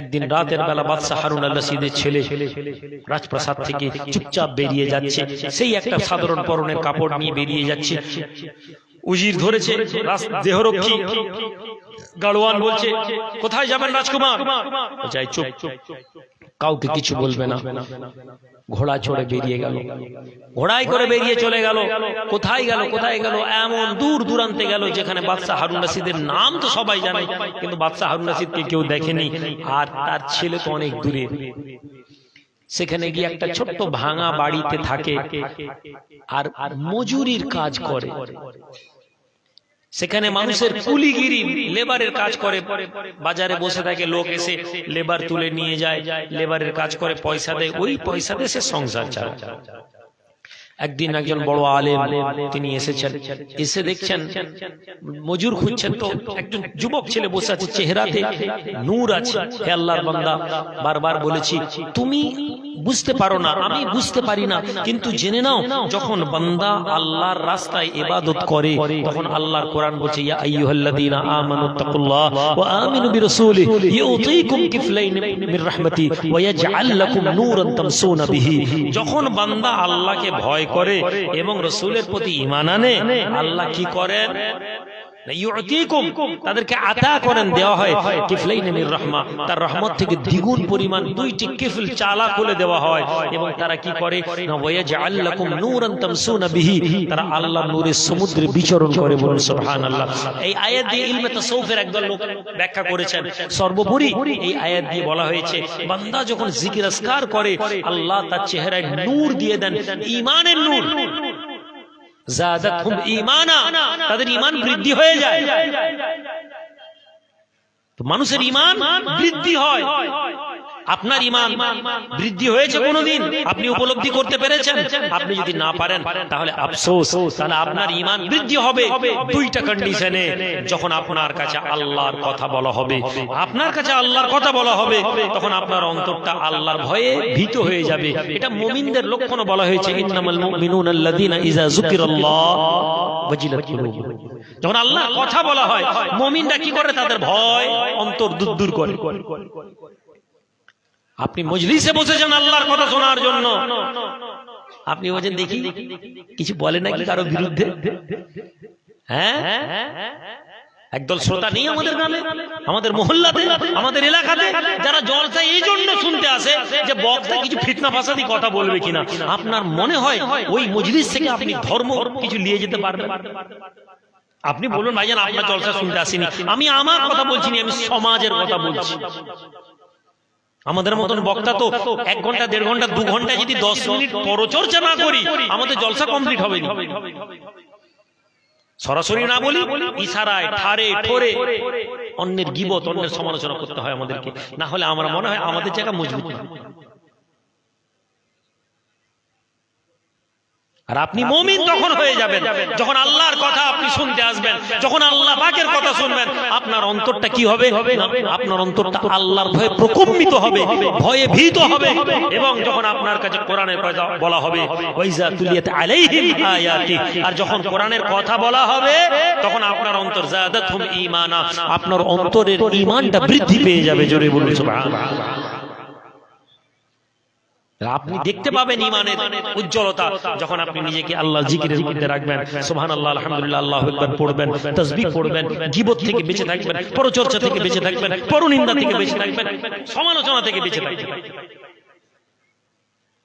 একদিন রাতের বেলা বাদশা হারুন আল রশিদের ছেলে রাজপ্রাসাদ থেকে চুপচাপ বেরিয়ে যাচ্ছে, সেই একটা সাধারণ পরনের কাপড় নিয়ে বেরিয়ে যাচ্ছে। উজির ধরেছে, দেহরক্ষী গাড়োয়ান বলছে, কোথায় যাবেন রাজকুমার? যাই চুপ, কাউকে কিছু বলবে না। ঘোড়া চড়ে বেরিয়ে গেল, ঘোড়ায় করে বেরিয়ে চলে গেল। কোথায় গেল, কোথায় গেল? এমন দূর দূরান্তে গেল যেখানে বাদশা হারুন রশিদের নাম তো সবাই জানে, কিন্তু বাদশা হারুন রশিদকে কেউ দেখেনি, আর তার ছেলে তো অনেক দূরে। সেখানে গিয়ে একটা ছোট্ট ভাঙা বাড়িতে থাকে আর মজুরির কাজ করে। সেখানে মানুষের কুলিগিরি, লেবারের কাজ করে। বাজারে বসে থাকে, লোক এসে লেবার তুলে নিয়ে যায়, লেবারের কাজ করে, পয়সা দেয়, ওই পয়সা দিয়ে সে সংসার চালায়। একদিন একজন বড় আলেম তিনি এসেছেন, এসে দেখছেন মজুর খুঁজছেন, তো একজন যুবক ছেলে বসে আছে, চেহারাতে নূর আছে। হে আল্লাহর বান্দা, বারবার বলেছি তুমি বুঝতে পারো না, আমি বুঝতে পারি না, কিন্তু জেনে নাও যখন বান্দা আল্লাহর রাস্তায় ইবাদত করে তখন আল্লাহর কোরআন বলছে, ইয়া আইয়ুহাল্লাযীনা আমানুত্তাকুল্লাহ ওয়া আমিনু বিরাসূলিহি ইউতিকুম কিফলাইন মির রাহমাতি ওয়া ইয়াজআল লাকুম নূরান তামসুনা বিহি। যখন বান্দা আল্লাহকে ভয় করে এবং রাসূলের প্রতি ঈমান আনে, আল্লাহ কি করেন? তাদেরকে আতা করেন, দেওয়া হয় কিফলাইন মির রাহমা, তার রহমত থেকে দ্বিগুণ পরিমাণ দুইটি কিফল চালা খুলে দেওয়া হয়। এবং তারা কি করে? ওয়াজআল লাকুম নূরান তামসুনা বিহি, তারা আল্লাহর নূরের সমুদ্রে বিচরণ করে। বলুন সুবহানাল্লাহ। এই আয়াত দিয়ে ইলমে তাসাউফের একদল লোক ব্যাখ্যা করেছেন। সর্বোপরি এই আয়াত দিয়ে বলা হয়েছে বান্দা যখন জিকির আজকার করে আল্লাহ তার চেহারায় নূর দিয়ে দেন, ঈমানের নূর। যাদাতহুম ঈমানা, তাদের ঈমান বৃদ্ধি হয়ে যায়। তো মানুষের ঈমান বৃদ্ধি হয়। আপনার ঈমান বৃদ্ধি হয়েছে কোনদিন? আপনি উপলব্ধি করতে পেরেছেন? আপনি যদি না পারেন তাহলে আফসোস, তাহলে আপনার ঈমান বৃদ্ধি হবে দুইটা কন্ডিশনে। যখন আপনার কাছে আল্লাহর কথা বলা হবে, আপনার কাছে আল্লাহর কথা বলা হবে, তখন আপনার অন্তরটা আল্লাহর ভয়ে ভীত হয়ে যাবে। এটা মুমিনদের লক্ষণও বলা হয়েছে, ইন্নামাল মুমিনুনা আল্লাযীনা ইযা যুকিরাল্লাহ ওয়াজিলাত কুলুবুহুম। যখন আল্লাহর কথা বলা হয় মুমিনরা কি করে? তাদের ভয় অন্তর দূর করে। আপনি মজলিসে বসেছেন আল্লাহর কথা শোনার জন্য, আপনি বলছেন দেখি কিছু বলে নাকি কারো বিরুদ্ধে? হ্যাঁ, একদল শ্রোতা নেই আমাদের গ্রামে, আমাদের মহল্লাতে, আমাদের এলাকাতে, যারা জলসা এই জন্য শুনতে আসে যে বক্তা কিছু ফিতনা ফাসাদি কথা বলবে কিনা। আপনার মনে হয় ওই মজলিস থেকে আপনি ধর্ম কিছু নিয়ে যেতে পারবেন? আপনি বলুন ভাইজান, আপনার জলসা শুনতে আসিনি, আমি আমার কথা বলছি না, আমি সমাজের কথা বলছি। আমাদের মতন বক্তা তো 1 ঘন্টা 1.5 ঘন্টা 2 ঘন্টা যদি 10 মিনিট পরচর্চা না করি আমাদের জলসা কমপ্লিট হবে না। সরাসরি না বলি, ইশারায়, ঠারে ঠোরে অন্যের গীবত, অন্যের সমালোচনা করতে হয় আমাদেরকে, না হলে আমরা মনে হয় আমাদের জায়গা মজবুত না। আর আপনি মুমিন তখন হয়ে যাবেন যখন আল্লাহর কথা আপনি শুনতে আসবেন, যখন আল্লাহ পাকের কথা শুনবেন, আপনার অন্তরটা কি হবে? আপনার অন্তরটা আল্লাহর ভয়ে প্রকম্পিত হবে, ভয়ে ভীত হবে। এবং যখন আপনার কাছে কোরআনের কথা বলা হবে, ওয়াইজা তুলিয়াত আলাইহিম আয়াতি, আর যখন কোরআনের কথা বলা হবে তখন আপনার অন্তর যাদাতহুম ঈমানা, আপনার অন্তরের ঈমানটা বৃদ্ধি পেয়ে যাবে। জোরে বলুন সুবহানাল্লাহ। আপনি দেখতে পাবেন ঈমানের উজ্জ্বলতা যখন আপনি নিজেকে আল্লাহর জিকিরের মধ্যে রাখবেন। সুবহানাল্লাহ, আলহামদুলিল্লাহ, আল্লাহু আকবার পড়বেন, তাসবিহ পড়বেন, গীবত থেকে বেঁচে থাকবেন, পরচর্চা থেকে বেঁচে থাকবেন, পরনিন্দা থেকে বেঁচে থাকবেন, সমালোচনা থেকে বেঁচে থাকবেন।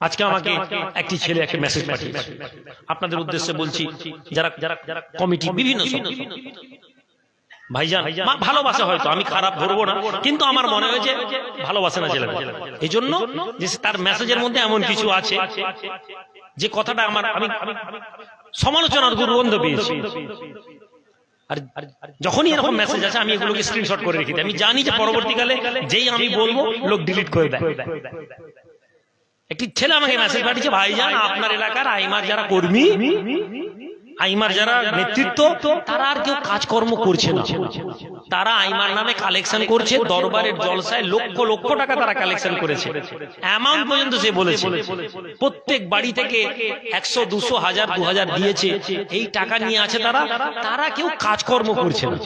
আজকে আমাকে একটি ছেলে একটা মেসেজ পাঠিয়েছে, আপনাদের উদ্দেশ্যে বলছি, যারা কমিটি বিভিন্ন ভাইজান ভালোবাসা, হয়তো আমি খারাপ ধরবো না, কিন্তু আমার মনে হয়েছে ভালোবাসে না ছেলেটা। এই জন্য যে তার মেসেজের মধ্যে এমন কিছু আছে যে কথাটা আমি সমালোচনার দুর্গন্ধ পেয়েছি। আর যখনই এরকম মেসেজ আছে আমি এগুলোকে স্ক্রিনশট করে রেখে দিই। আমি জানি যে পরবর্তীকালে যেই আমি বলবো লোক ডিলিট করে দেয়। একটি ছেলে আমাকে মেসেজ পাঠিয়েছে, ভাইজান আপনার এলাকার আইমার যারা কর্মী, আইমার যারা নেতৃত্ব, তারা আর কেউ কাজকর্ম করছে না, তারা আইমার নামে কালেকশন করছে, দরবারের জলসায় লক্ষ লক্ষ টাকা তারা কালেকশন করেছে। অ্যামাউন্ট পর্যন্ত সে বলেছে, প্রত্যেক বাড়ি থেকে 100, 200, 1000, 2000 দিয়েছে। এই টাকা নিয়ে আছে তারা কেউ কাজকর্ম করছে না।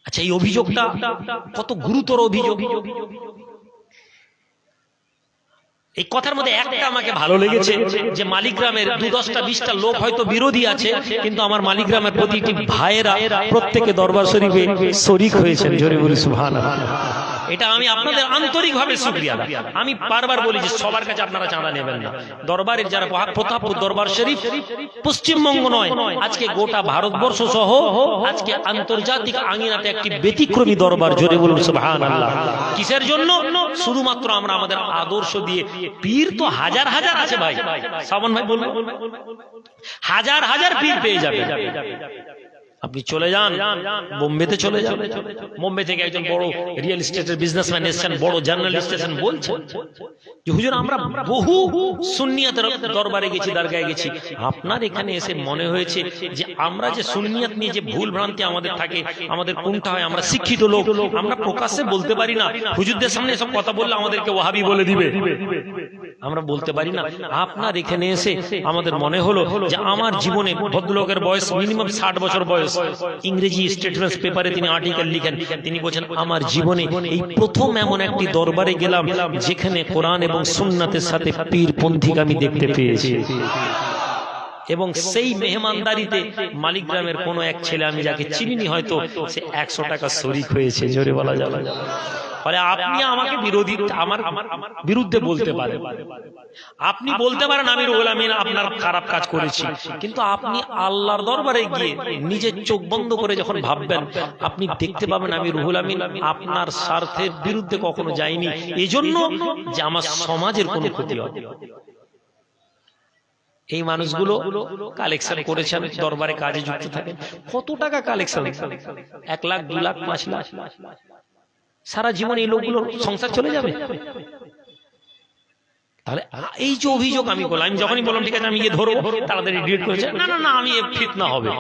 আচ্ছা, এই অভিযোগটা কত গুরুতর অভিযোগ। এই কথার মধ্যে একটা আমাকে ভালো লেগেছে যে মালিগ্রামের 2-10টা 20টা লোক হয়তো বিরোধী আছে, কিন্তু আমার মালিগ্রামের প্রতিটি ভাইয়েরা প্রত্যেকে দরবার শরীফে শরীক হয়েছেন। জোরে বলি সুবহানাল্লাহ। এটা আমি আপনাদের আন্তরিকভাবে শুকরিয়া আদায়। আমি বারবার বলি যে সবার কাছে আপনারা চাঁদা নেবেন না। দরবারের যারা প্রতাপপুর দরবার শরীফ পশ্চিমবঙ্গ নয়, আজকে গোটা ভারতবর্ষ সহ আজকে আন্তর্জাতিক আঙিনাতে একটি ব্যতিক্রমী দরবার। জোরে বলুন সুবহানাল্লাহ। কিসের জন্য? শুধুমাত্র আমরা আমাদের আদর্শ দিয়ে। পীর তো হাজার হাজার আছে ভাই, সাবন ভাই বলুন, হাজার হাজার পীর পেয়ে যাবে। আপনি চলে যান বোম্বেতে, চলে যান, বোম্বে থেকে একজন বড় রিয়েল এস্টেটের বিজনেসম্যান এসেছেন, বড় জার্নালিস্ট এসেছেন, বলছেন যে হুজুর আমরা বহু সুন্নিয়াতের দরবারে গেছি, দরগায় গেছি, আপনার এখানে এসে মনে হয়েছে যে আমরা যে সুন্নিয়াত নিয়ে যে ভুল ভ্রান্তি আমাদের থাকে, আমাদের কোনটা হয়, আমরা শিক্ষিত লোক, আমরা প্রকাশ্যে বলতে পারি না, হুজুরদের সামনে এসব কথা বললে আমাদেরকে ওয়াহাবি বলে দিবে, আমরা বলতে পারি না। আপনার এখানে এসে আমাদের মনে হলো যে আমার জীবনে, ভদ্রলোকের বয়স মিনিমাম 60 বছর বয়স, ইংরেজি স্টেটমেন্টস পেপারে তিনি আর্টিকেল লিখেন, তিনি বলেন আমার জীবনে এই প্রথম এমন একটি দরবারে গেলাম যেখানে কোরআন এবং সুন্নাতের সাথে পীরপন্থীকে আমি দেখতে পেয়েছি। এবং সেই মেহমানদারিতে মালিগ্রামের কোন এক ছেলে, আমি যাকে চিনিনি হয়তো, সে 100 টাকা শরীক হয়েছে। জোরে বলা যাবে। ফলে আপনি আমাকে বিরোধী, আমার বিরুদ্ধে বলতে পারেন, আপনি বলতে পারেন আমি রুহুল আমিন আপনার খারাপ কাজ করেছি, কিন্তু আপনি আল্লাহর দরবারে গিয়ে নিজের চোখ বন্ধ করে যখন ভাববেন, আপনি দেখতে পাবেন আমি রুহুল আমিন আপনার স্বার্থের বিরুদ্ধে কখনো যাইনি, এজন্য যে আমার সমাজের কোনো ক্ষতি হবে। এই মানুষগুলো কালেকশন করেছেন, দরবারে কাজে যুক্ত থাকেন, কত টাকা কালেকশন? 1 লাখ, 2 লাখ, 5 লাখ। সারা জীবন এই লোকগুলোর সংসার চলে যাবে। তাহলে এই যে অভিযোগ আমি বললাম, আমি যখনই বললাম ঠিক আছে আমি গিয়ে ধরবো, তাড়াতাড়ি ডিলিট করেছে, না না না, আমি ফিতনা হবে।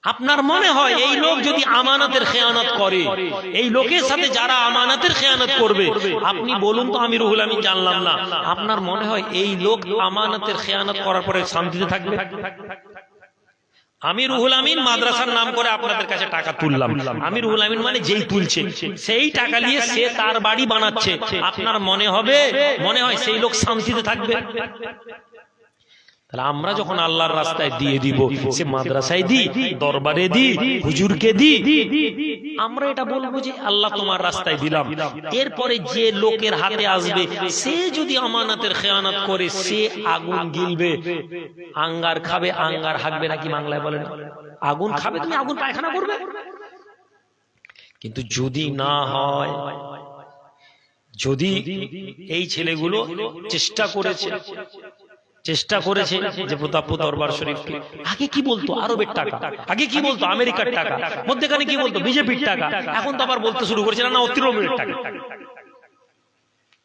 আপনার মনে হয় এই লোক যদি আমানতের খেয়ানত করে, এই লোকের সাথে যারা আমানতের খেয়ানত করবে, আপনি বলুন তো আমি রুহুল আমিন জানলাম না, আপনার মনে হয় এই লোক আমানতের খেয়ানত করার পরে শান্তিতে থাকবে? আমি রুহুল আমিন মাদ্রাসার নাম করে আপনাদের কাছে টাকা তুললাম, আমি রুহুল আমিন মানে যেই তুলছে সেই টাকা নিয়ে সে তার বাড়ি বানাচ্ছে, আপনার মনে হয় সেই লোক শান্তিতে থাকবে? তাহলে আমরা যখন আল্লাহর রাস্তায় দিয়ে দিব, সে মাদ্রাসায় দিই, দরবারে দিই, হুজুরকে দিই, আমরা এটা বলবো যে আল্লাহ তোমার রাস্তায় দিলাম। এরপরে যে লোকের হাতে আসবে, সে যদি আমানতের খেয়ানত করে, সে আগুন গিলবে, আঙ্গার খাবে, আঙ্গার হাঁকবে নাকি বাংলায় বলেন, আগুন খাবে, তুমি আগুন পায়খানা করবে। কিন্তু যদি না হয়, যদি এই ছেলেগুলো চেষ্টা করেছে যে প্রতাপপুর দরবার শরীফকে, আগে কি বলতো আরবের টাকা, আগে কি বলতো আমেরিকার টাকা, মধ্যখানে কি বলতো বিজেপির টাকা, এখন তো আবার বলতে শুরু করেছে না তৃণমূলের টাকা।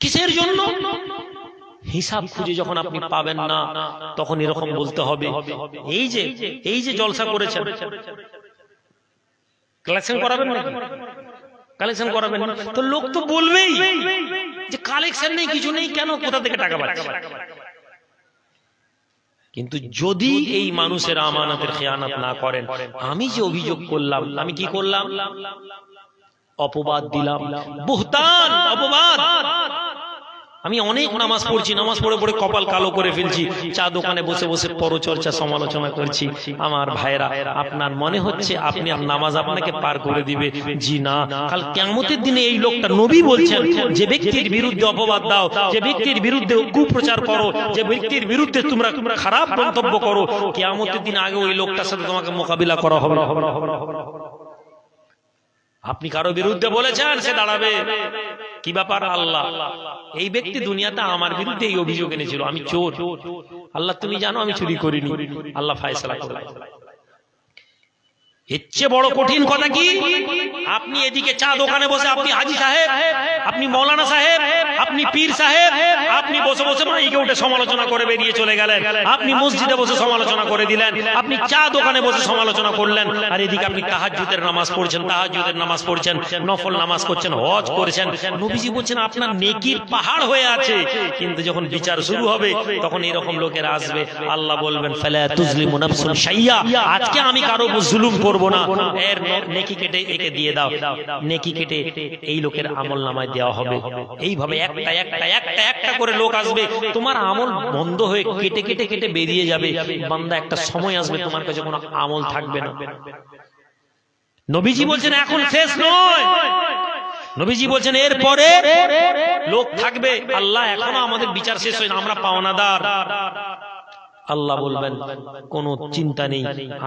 কিসের জন্য? হিসাব খুঁজে যখন আপনি পাবেন না, তখন এরকম বলতে হবে। এই যে জলসা করেছেন, কালেকশন করাবেন নাকি? কালেকশন করাবেন না তো লোক তো বলবেই যে কালেকশন নেই, কিছু নেই, কেন, কোথা থেকে টাকা পাচ্ছে? কিন্তু যদি এই মানুষের আমানতের খেয়ানত না করেন, আমি যে অভিযোগ করলাম, আমি কি করলাম? অপবাদ দিলাম, বুহতান, অপবাদ। আমি অনেক নামাজ পড়ছি, নামাজ পড়ে পড়ে কপাল কালো করে ফেলছি, চা দোকানে বসে বসে পরচর্চা সমালোচনা করছি। আমার ভাইরা, আপনার মনে হচ্ছে আপনি নামাজ আপনাকে পার করে দিবে? জি না, কাল কিয়ামতের দিনে এই লোকটা, নবী বলছেন, যে ব্যক্তির বিরুদ্ধে অপবাদ দাও, যে ব্যক্তির বিরুদ্ধে কুপ্রচার করো, যে ব্যক্তির বিরুদ্ধে তোমরা খারাপ মন্তব্য করো, কিয়ামতের দিন আগে ওই লোকটার সাথে তোমাকে মোকাবিলা করা হবে। আপনি কারো বিরুদ্ধে বলেছেন, সে দাঁড়াবে, কি ব্যাপার আল্লাহ, এই ব্যক্তি দুনিয়াতে আমার বিরুদ্ধে এই অভিযোগ এনেছিল, আমি চোর, আল্লাহ তুমি জানো আমি চুরি করিনি, আল্লাহ ফায়সালা করবে। এর চেয়ে বড় কঠিন কথা কি? আপনি এদিকে চা দোকানে বসে, আপনি হাজি সাহেব, আপনি মৌলানা সাহেব, আপনি পীর সাহেব, আপনি বসে বসে মাইকে উঠে সমালোচনা করে বেরিয়ে চলে গেলেন, আপনি মসজিদে বসে সমালোচনা করে দিলেন, আপনি চা দোকানে বসে সমালোচনা করলেন, আর এদিকে আপনি তাহাজ্জুদের নামাজ পড়ছেন, নফল নামাজ করছেন, হজ করেছেন। নবীজি বলছেন আপনার নেকির পাহাড় হয়ে আছে, কিন্তু যখন বিচার শুরু হবে তখন এরকম লোকেরা আসবে, আল্লাহ বলবেন ফালা তুজলিমু নাফসুন শাইয়া, আজকে আমি কারো উপর জুলুম করব করব না, এর নেকি কেটে একে দিয়ে দাও, নেকি কেটে এই লোকের আমল নামায় দেওয়া হবে। এইভাবে একটা একটা একটা একটা করে লোক আসবে, তোমার আমল বন্ধ হয়ে কেটে কেটে কেটে বেরিয়ে যাবে। বান্দা একটা সময় আসবে তোমার কাছে কোনো আমল থাকবে না। নবীজি বলছেন এখন শেষ নয়, নবীজি বলছেন এরপরে লোক থাকবে। আল্লাহ এখনো আমাদের বিচার শেষ হয়নি, আমরা পাওনাদার। আল্লাহ বলবেন কোনো চিন্তা নেই,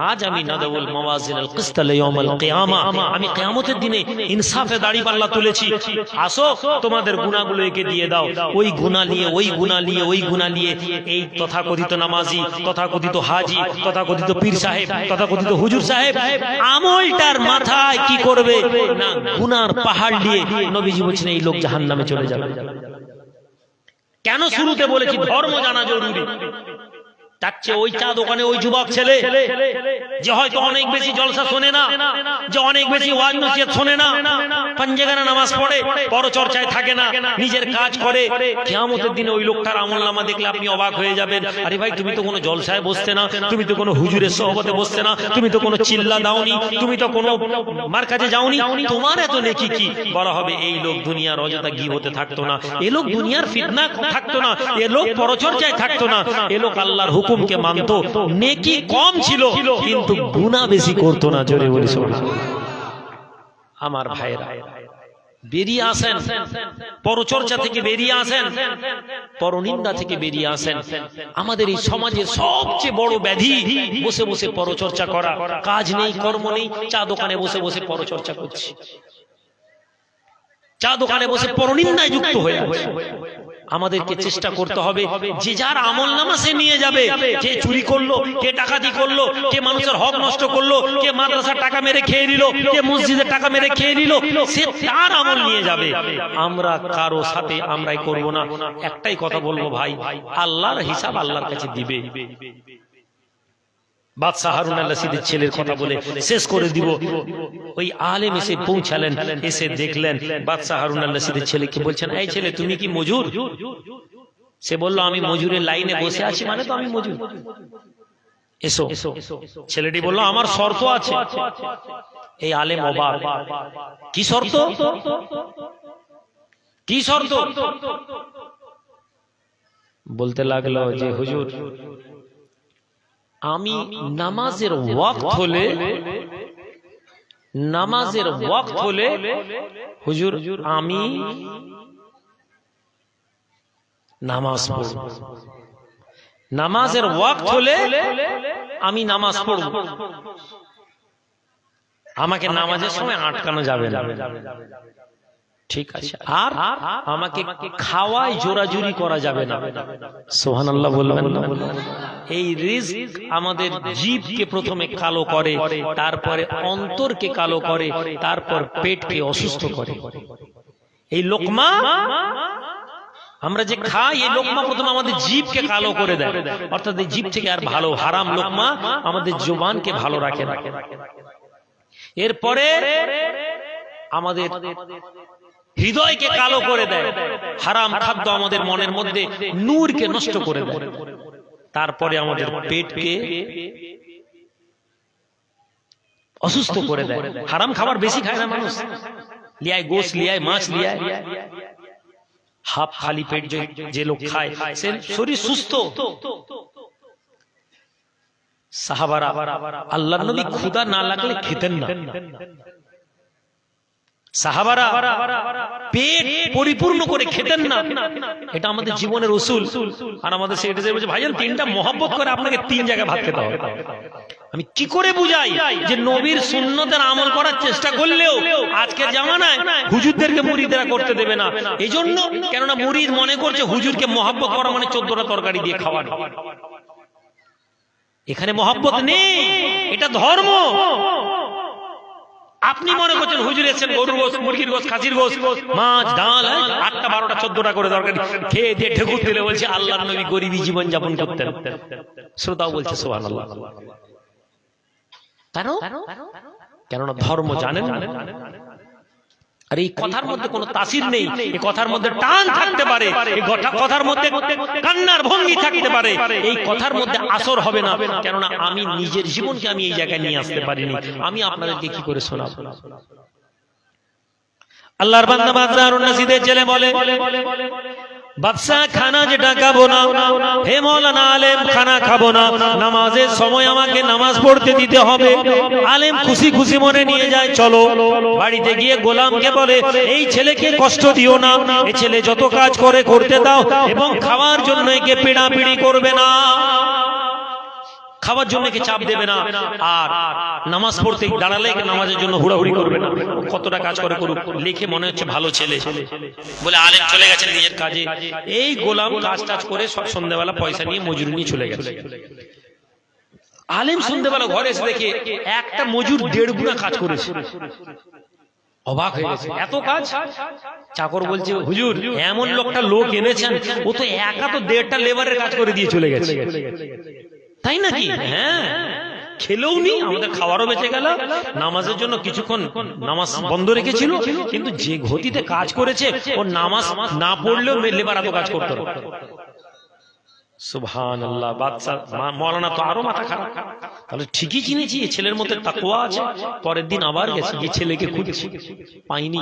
আজ আমি নাদাউল মাওয়াজিনুল কিসত লিয়াউমিল কিয়ামা, আমি কিয়ামতের দিনে ইনসাফে দাঁড়িপাল্লা তুলেছি, আসো তোমাদের গুনাহগুলো একে দিয়ে দাও। ওই গুনাহ নিয়ে ওই গুনাহ নিয়ে ওই গুনাহ নিয়ে এই তথাকথিত নামাজি, তথাকথিত হাজি, তথাকথিত পীর সাহেব, তথাকথিত হুজুর সাহেব আমলটার মাথায় কি করবে না, গুনার পাহাড় দিয়ে নবীজি বলছেন এই লোক জাহান্নামে চলে যাবে। কেন শুরুতে বলেছি ধর্ম জানা জরুরি। তার চেয়ে ওই চা দোকানে ওই যুবক ছেলে যে হয়তো অনেক বেশি জলসা শোনে না, যে অনেক বেশি ওয়াজ নসিহত শোনে না, পাঞ্জেগানা নামাজ পড়ে, পরচর্চায় থাকে না, নিজের কাজ করে, কিয়ামতের দিনে ওই লোকটার আমলনামা দেখলে আপনি অবাক হয়ে যাবেন। আরে ভাই তুমি তো কোনো জলসায় বসতে না, তুমি তো কোনো হুজুরের সোহবতে বসতে না, তুমি তো কোনো চিল্লা দাওনি, তুমি তো কোনো মারকাজে যাওনি, তোমার এত নেকি কি? বলা হবে এই লোক দুনিয়ার অযথা গীবতে থাকতো না, এ লোক দুনিয়ার ফিতনা থাকতো না, এ লোক পরচর্চায় থাকতো না, এ লোক আল্লাহর হুকুমকে মানতো, নেকি কম ছিল কিন্তু গুনাহ বেশি করতো না। জোরে বলি সুবহানাল্লাহ। আমার ভাইরা বেরিয়ে আসেন, পরচর্চা থেকে বেরিয়ে আসেন, পরনিন্দা থেকে বেরিয়ে আসেন। আমাদের এই সমাজের সবচেয়ে বড় ব্যাধি বসে বসে পরচর্চা করা, কাজ নেই কর্ম নেই, চা দোকানে বসে বসে পরচর্চা করছি, চা দোকানে বসে পরনিন্দায় যুক্ত হয়ে আছে। আমাদেরকে চেষ্টা করতে হবে যে যার আমলনামা সে নিয়ে যাবে, কে চুরি করলো, কে ডাকাতি করলো, কে মানুষের হক নষ্ট করলো, কে মাদ্রাসার টাকা মেরে খেয়ে নিল, কে মসজিদের টাকা মেরে খেয়ে নিল, সে তার আমল নিয়ে যাবে। আমরা কারো সাথে আমরাই করব না। একটাই কথা বলবো ভাই, আল্লাহর হিসাব আল্লাহর কাছে দিবে। বাদশাহ হারুন আল রশিদের ছেলের কথা বলে শেষ করে দিব। ওই আলেম এসে পৌঁছালেন, এসে দেখলেন বাদশাহ হারুন আল রশিদের ছেলেকে বলছেন, এই ছেলে তুমি কি মজুর? সে বলল আমি মজুরের লাইনে বসে আছি, মানে তো আমি মজুর। এসো। ছেলেটি বলল আমার শর্ত আছে। এই আলেম অবাক, কি শর্ত? কি শর্ত? বলতে লাগলো যে হুজুর আমি নামাজের ওয়াক্ত হলে হুজুর আমি নামাজ পড়ব, নামাজের ওয়াক্ত হলে আমি নামাজ পড়ব, আমাকে নামাজের সময় আটকানো যাবে না। ঠিক আছে, আর আমাকে খাওয়ায় জোরাজুরি করা যাবে না। সুবহানাল্লাহ বলবেন না? এই রিজক আমাদের জিভকে প্রথমে কালো করে, তারপরে অন্তরকে কালো করে, তারপর পেটকে অসুস্থ করে। এই লোকমা আমরা যে খাই, এই লোকমা প্রথমে আমাদের জিভকে কালো করে দেয়, অর্থাৎ এই জিভ থেকে আর ভালো হারাম লোকমা আমাদের জবানকে ভালো রাখে না। এরপরে আমাদের হৃদয়কে কালো করে দেয়, হারাম খাদ্য আমাদের মনের মধ্যে নূরকে নষ্ট করে দেয়। তারপরে আমাদের পেটকে অসুস্থ করে দেয়। হারাম খাবার বেশি খায় না মানুষ, লিয়ায় গোশ, লিয়ায় মাছ, লিয়ায় হাফ খালি পেট যে লোক খায় সে শরীর সুস্থ। সাহাবারা আল্লাহর নবী ক্ষুধা না লাগলে খেতেন না। সাহাবারা পেট পরিপূর্ণ করে খেতেন না। এটা আমাদের জীবনের উসুল। আর আমাদের সেটা বলছে ভাইজান তিনটা মহব্বত করে আপনাকে তিন জায়গায় ভাত খেতে হবে। আমি কি করে বুঝাই যে নবীর সুন্নতের আমল করার চেষ্টা করলেও আজকের জামানায় হুজুরদেরকে মুরিদরা করতে দেবে না। এই জন্য কেননা মুরিদ মনে করছে হুজুরকে মহব্বত করা মানে 14টা তরকারি দিয়ে খাওয়ানো। এখানে মহব্বত নেই, এটা ধর্ম। আপনি মনে করছেন হুজুর এসেছেন গরুর গোশত, মুরগির গোশত, খাসির গোশত, মাছ, ডাল, 8টা 12টা 14টা করে তরকারি খেয়ে দিয়ে ঠেকুর দিলে বলছে আল্লাহর নবী গরিবী জীবন যাপন করতেন। শ্রোতাও বলছে সুবহানাল্লাহ। কেননা ধর্ম জানেন না। আর এই কথার মধ্যে কোনো তাসির নেই, এই কথার মধ্যে টান থাকতে পারে, এই কথার মধ্যে কান্নার ভঙ্গি থাকতে পারে, এই কথার মধ্যে আসর হবে না, কেননা আমি নিজের জীবনকে আমি এই জায়গায় নিয়ে আসতে পারিনি, আমি আপনাদেরকে কি করে শোনাবো। আল্লাহর বান্দা মাযদারুন নাসিদের ছেলে বলে, বাদশা খানা যেটা খাবো না, হে মাওলানা আলেম খানা খাবো না, নামাজের সময় আমাকে নামাজ পড়তে দিতে হবে। আলেম খুশি খুশি মনে নিয়ে যায়, চলো। বাড়িতে গিয়ে গোলামকে বলে, এই ছেলেকে কষ্ট দিও না, এই ছেলে যত কাজ করে করতে দাও, এবং খাওয়ার জন্য একে পিড়াপিড়ি করবে না, খাওয়ার জন্য একে চাপ দেবে না, আর নামাজ পড়তে দাঁড়ালে নামাজের জন্য হুড়াহুড়ি করবে না, কতটা কাজ করে করুক, লিখে মনে হচ্ছে ভালো ছেলে বলে আলেম চলে গেছেন নিজের কাজে। এই গোলাম কাজ টাজ করে সব সন্ধ্যাবেলা পয়সা নিয়ে মজুরি নিয়ে চলে গেছে। আলেম সন্ধ্যাবেলা ঘরে এসে দেখে একটা মজুর 1.5 গুণা কাজ করেছে, অবাক হয়ে গেছে, এত কাজ। চাকর বলছে, হুজুর এমন লোক এনেছেন, ও তো একা তো 1.5টা লেবারের কাজ করে দিয়ে চলে গেছে। তাই নাকি? হ্যাঁ, খেলেও নি, আমাদের খাওয়ারও বেঁচে গেল, নামাজের জন্য কিছুক্ষণ নামাজ বন্ধ রেখেছিল, কিন্তু যে গতিতে কাজ করেছে, ও নামাজ না পড়লেও লেবার এত কাজ করতে হবে। সুবহানাল্লাহ। বাদশা মাওলানা তো আরো মাথা খারাপ, তাহলে ঠিকই চিনেছি এই ছেলের মধ্যে তাকওয়া আছে। পরের দিন আবার গেছে, এই ছেলেকে খুঁজছি, পাইনি।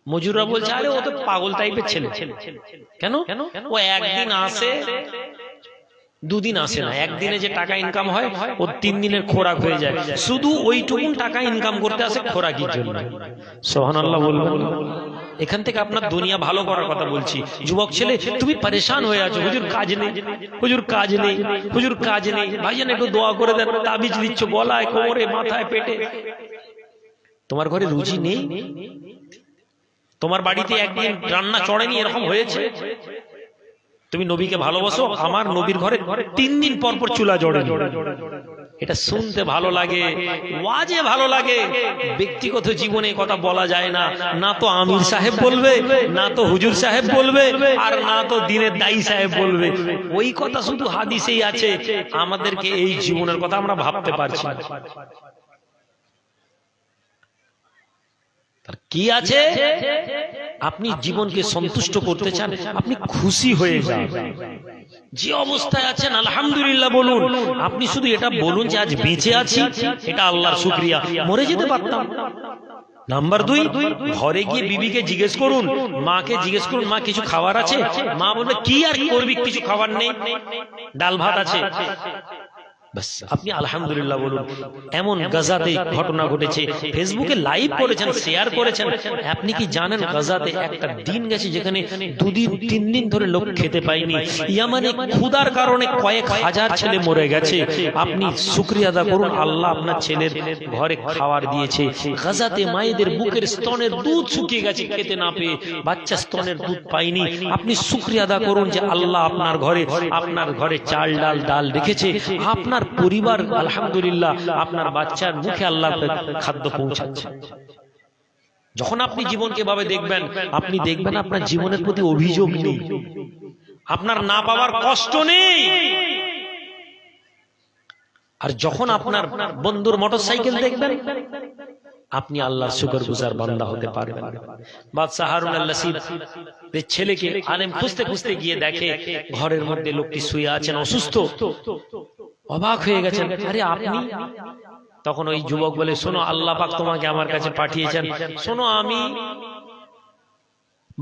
মজুররা বলছে, আরে ও তো পাগল টাইপের ছেলে। কেন? ও একদিন আসে, 2 দিন আসে না, একদিনে যে টাকা ইনকাম হয় ও 3 দিনের খোরাক হয়ে যায়, শুধু ওইটুকুন টাকা ইনকাম করতে আসে খোরাকির জন্য। সুবহানাল্লাহ বলবেন। এখান থেকে আপনার দুনিয়া ভালো করার কথা বলছি। যুবক ছেলে, তুমি পরেশান হয়ে আছো, হুজুর কাজ নেই, হুজুর কাজ নেই, হুজুর কাজ নেই, ভাইজান একটু দোয়া করে দেন, তাবিজ দিচ্ছ গলায়, কোমরে, মাথায়, পেটে। তোমার ঘরে রুজি নেই? তোমার বাড়িতে একদিন রান্না চড়েনি, এরকম হয়েছে? তুমি নবীকে ভালোবাসো, আমার নবীর ঘরে 3 দিন পর পর চুলা জ্বলে। এটা শুনতে ভালো লাগে, ওয়াজে ভালো লাগে, ব্যক্তিগত জীবনে কথা বলা যায় না, না তো আমির সাহেব বলবে, না তো হুজুর সাহেব বলবে, আর না তো দিনের দায়ী সাহেব বলবে। ওই কথা শুধু হাদিসেই আছে, আমাদেরকে এই জীবনের কথা আমরা ভাবতে পারছি না। কি আছে? আপনি জীবনকে সন্তুষ্ট করতে চান, আপনি খুশি হয়ে যান, যে অবস্থায় আছেন আলহামদুলিল্লাহ বলুন। আপনি শুধু এটা বলুন যে আজ বেঁচে আছি, এটা আল্লাহর শুকরিয়া, মরে যেতে পারতাম। নাম্বার 2, ঘরে গিয়ে বিবিকে জিজ্ঞেস করুন, মাকে জিজ্ঞেস করুন, মা কিছু খাবার আছে? মা বলবে, কি আর করবি, কিছু খাবার নেই, ডাল ভাত আছে, বাস আপনি আলহামদুলিল্লাহ বলুন। এমন গাজাতে ঘটনা ঘটেছে, ফেসবুকে লাইভ করেছেন, শেয়ার করেছেন। আপনি কি জানেন গাজাতে একটা দিন গেছে যেখানে 2 দিন 3 দিন ধরে লোক খেতে পায়নি। ইয়ামানে ক্ষুধার কারণে কয়েক হাজার ছেলে মরে গেছে। আপনি শুকরিয়া আদা করুন, আল্লাহ আপনার ছেলের ঘরে খাবার দিয়েছে। গাজাতে মায়েদের বুকের স্তনের দুধ শুকিয়ে গেছে খেতে না পেয়ে, বাচ্চা স্তনের দুধ পায়নি। আপনি শুকরিয়া আদা করুন যে আল্লাহ আপনার ঘরে চাল ডাল রেখেছে, আপনার পরিবার আলহামদুলিল্লাহ আপনার বাচ্চার মুখে আল্লাহ খাদ্য পৌঁছাচ্ছে। যখন আপনি জীবনকে ভাবে দেখবেন, আপনি দেখবেন আপনার জীবনের প্রতি অভিযোগ নেই, আপনার না পাওয়ার কষ্ট নেই। আর যখন আপনার বন্ধুর মোটরসাইকেল দেখবেন, আপনি আল্লাহর শুকরগুজার বান্দা হতে পারবেন। বাদশা হারুন আল-রশিদ ছেলেকে আলেম খুঁজতে খুঁজতে গিয়ে দেখে ঘরের মধ্যে লোকটি শুয়ে আছেন, অসুস্থ। অবাক হয়ে গেছেন, আরে আপনি? তখন ওই যুবক বলে, শোনো, আল্লাহ পাক তোমাকে আমার কাছে পাঠিয়েছেন। শোনো, আমি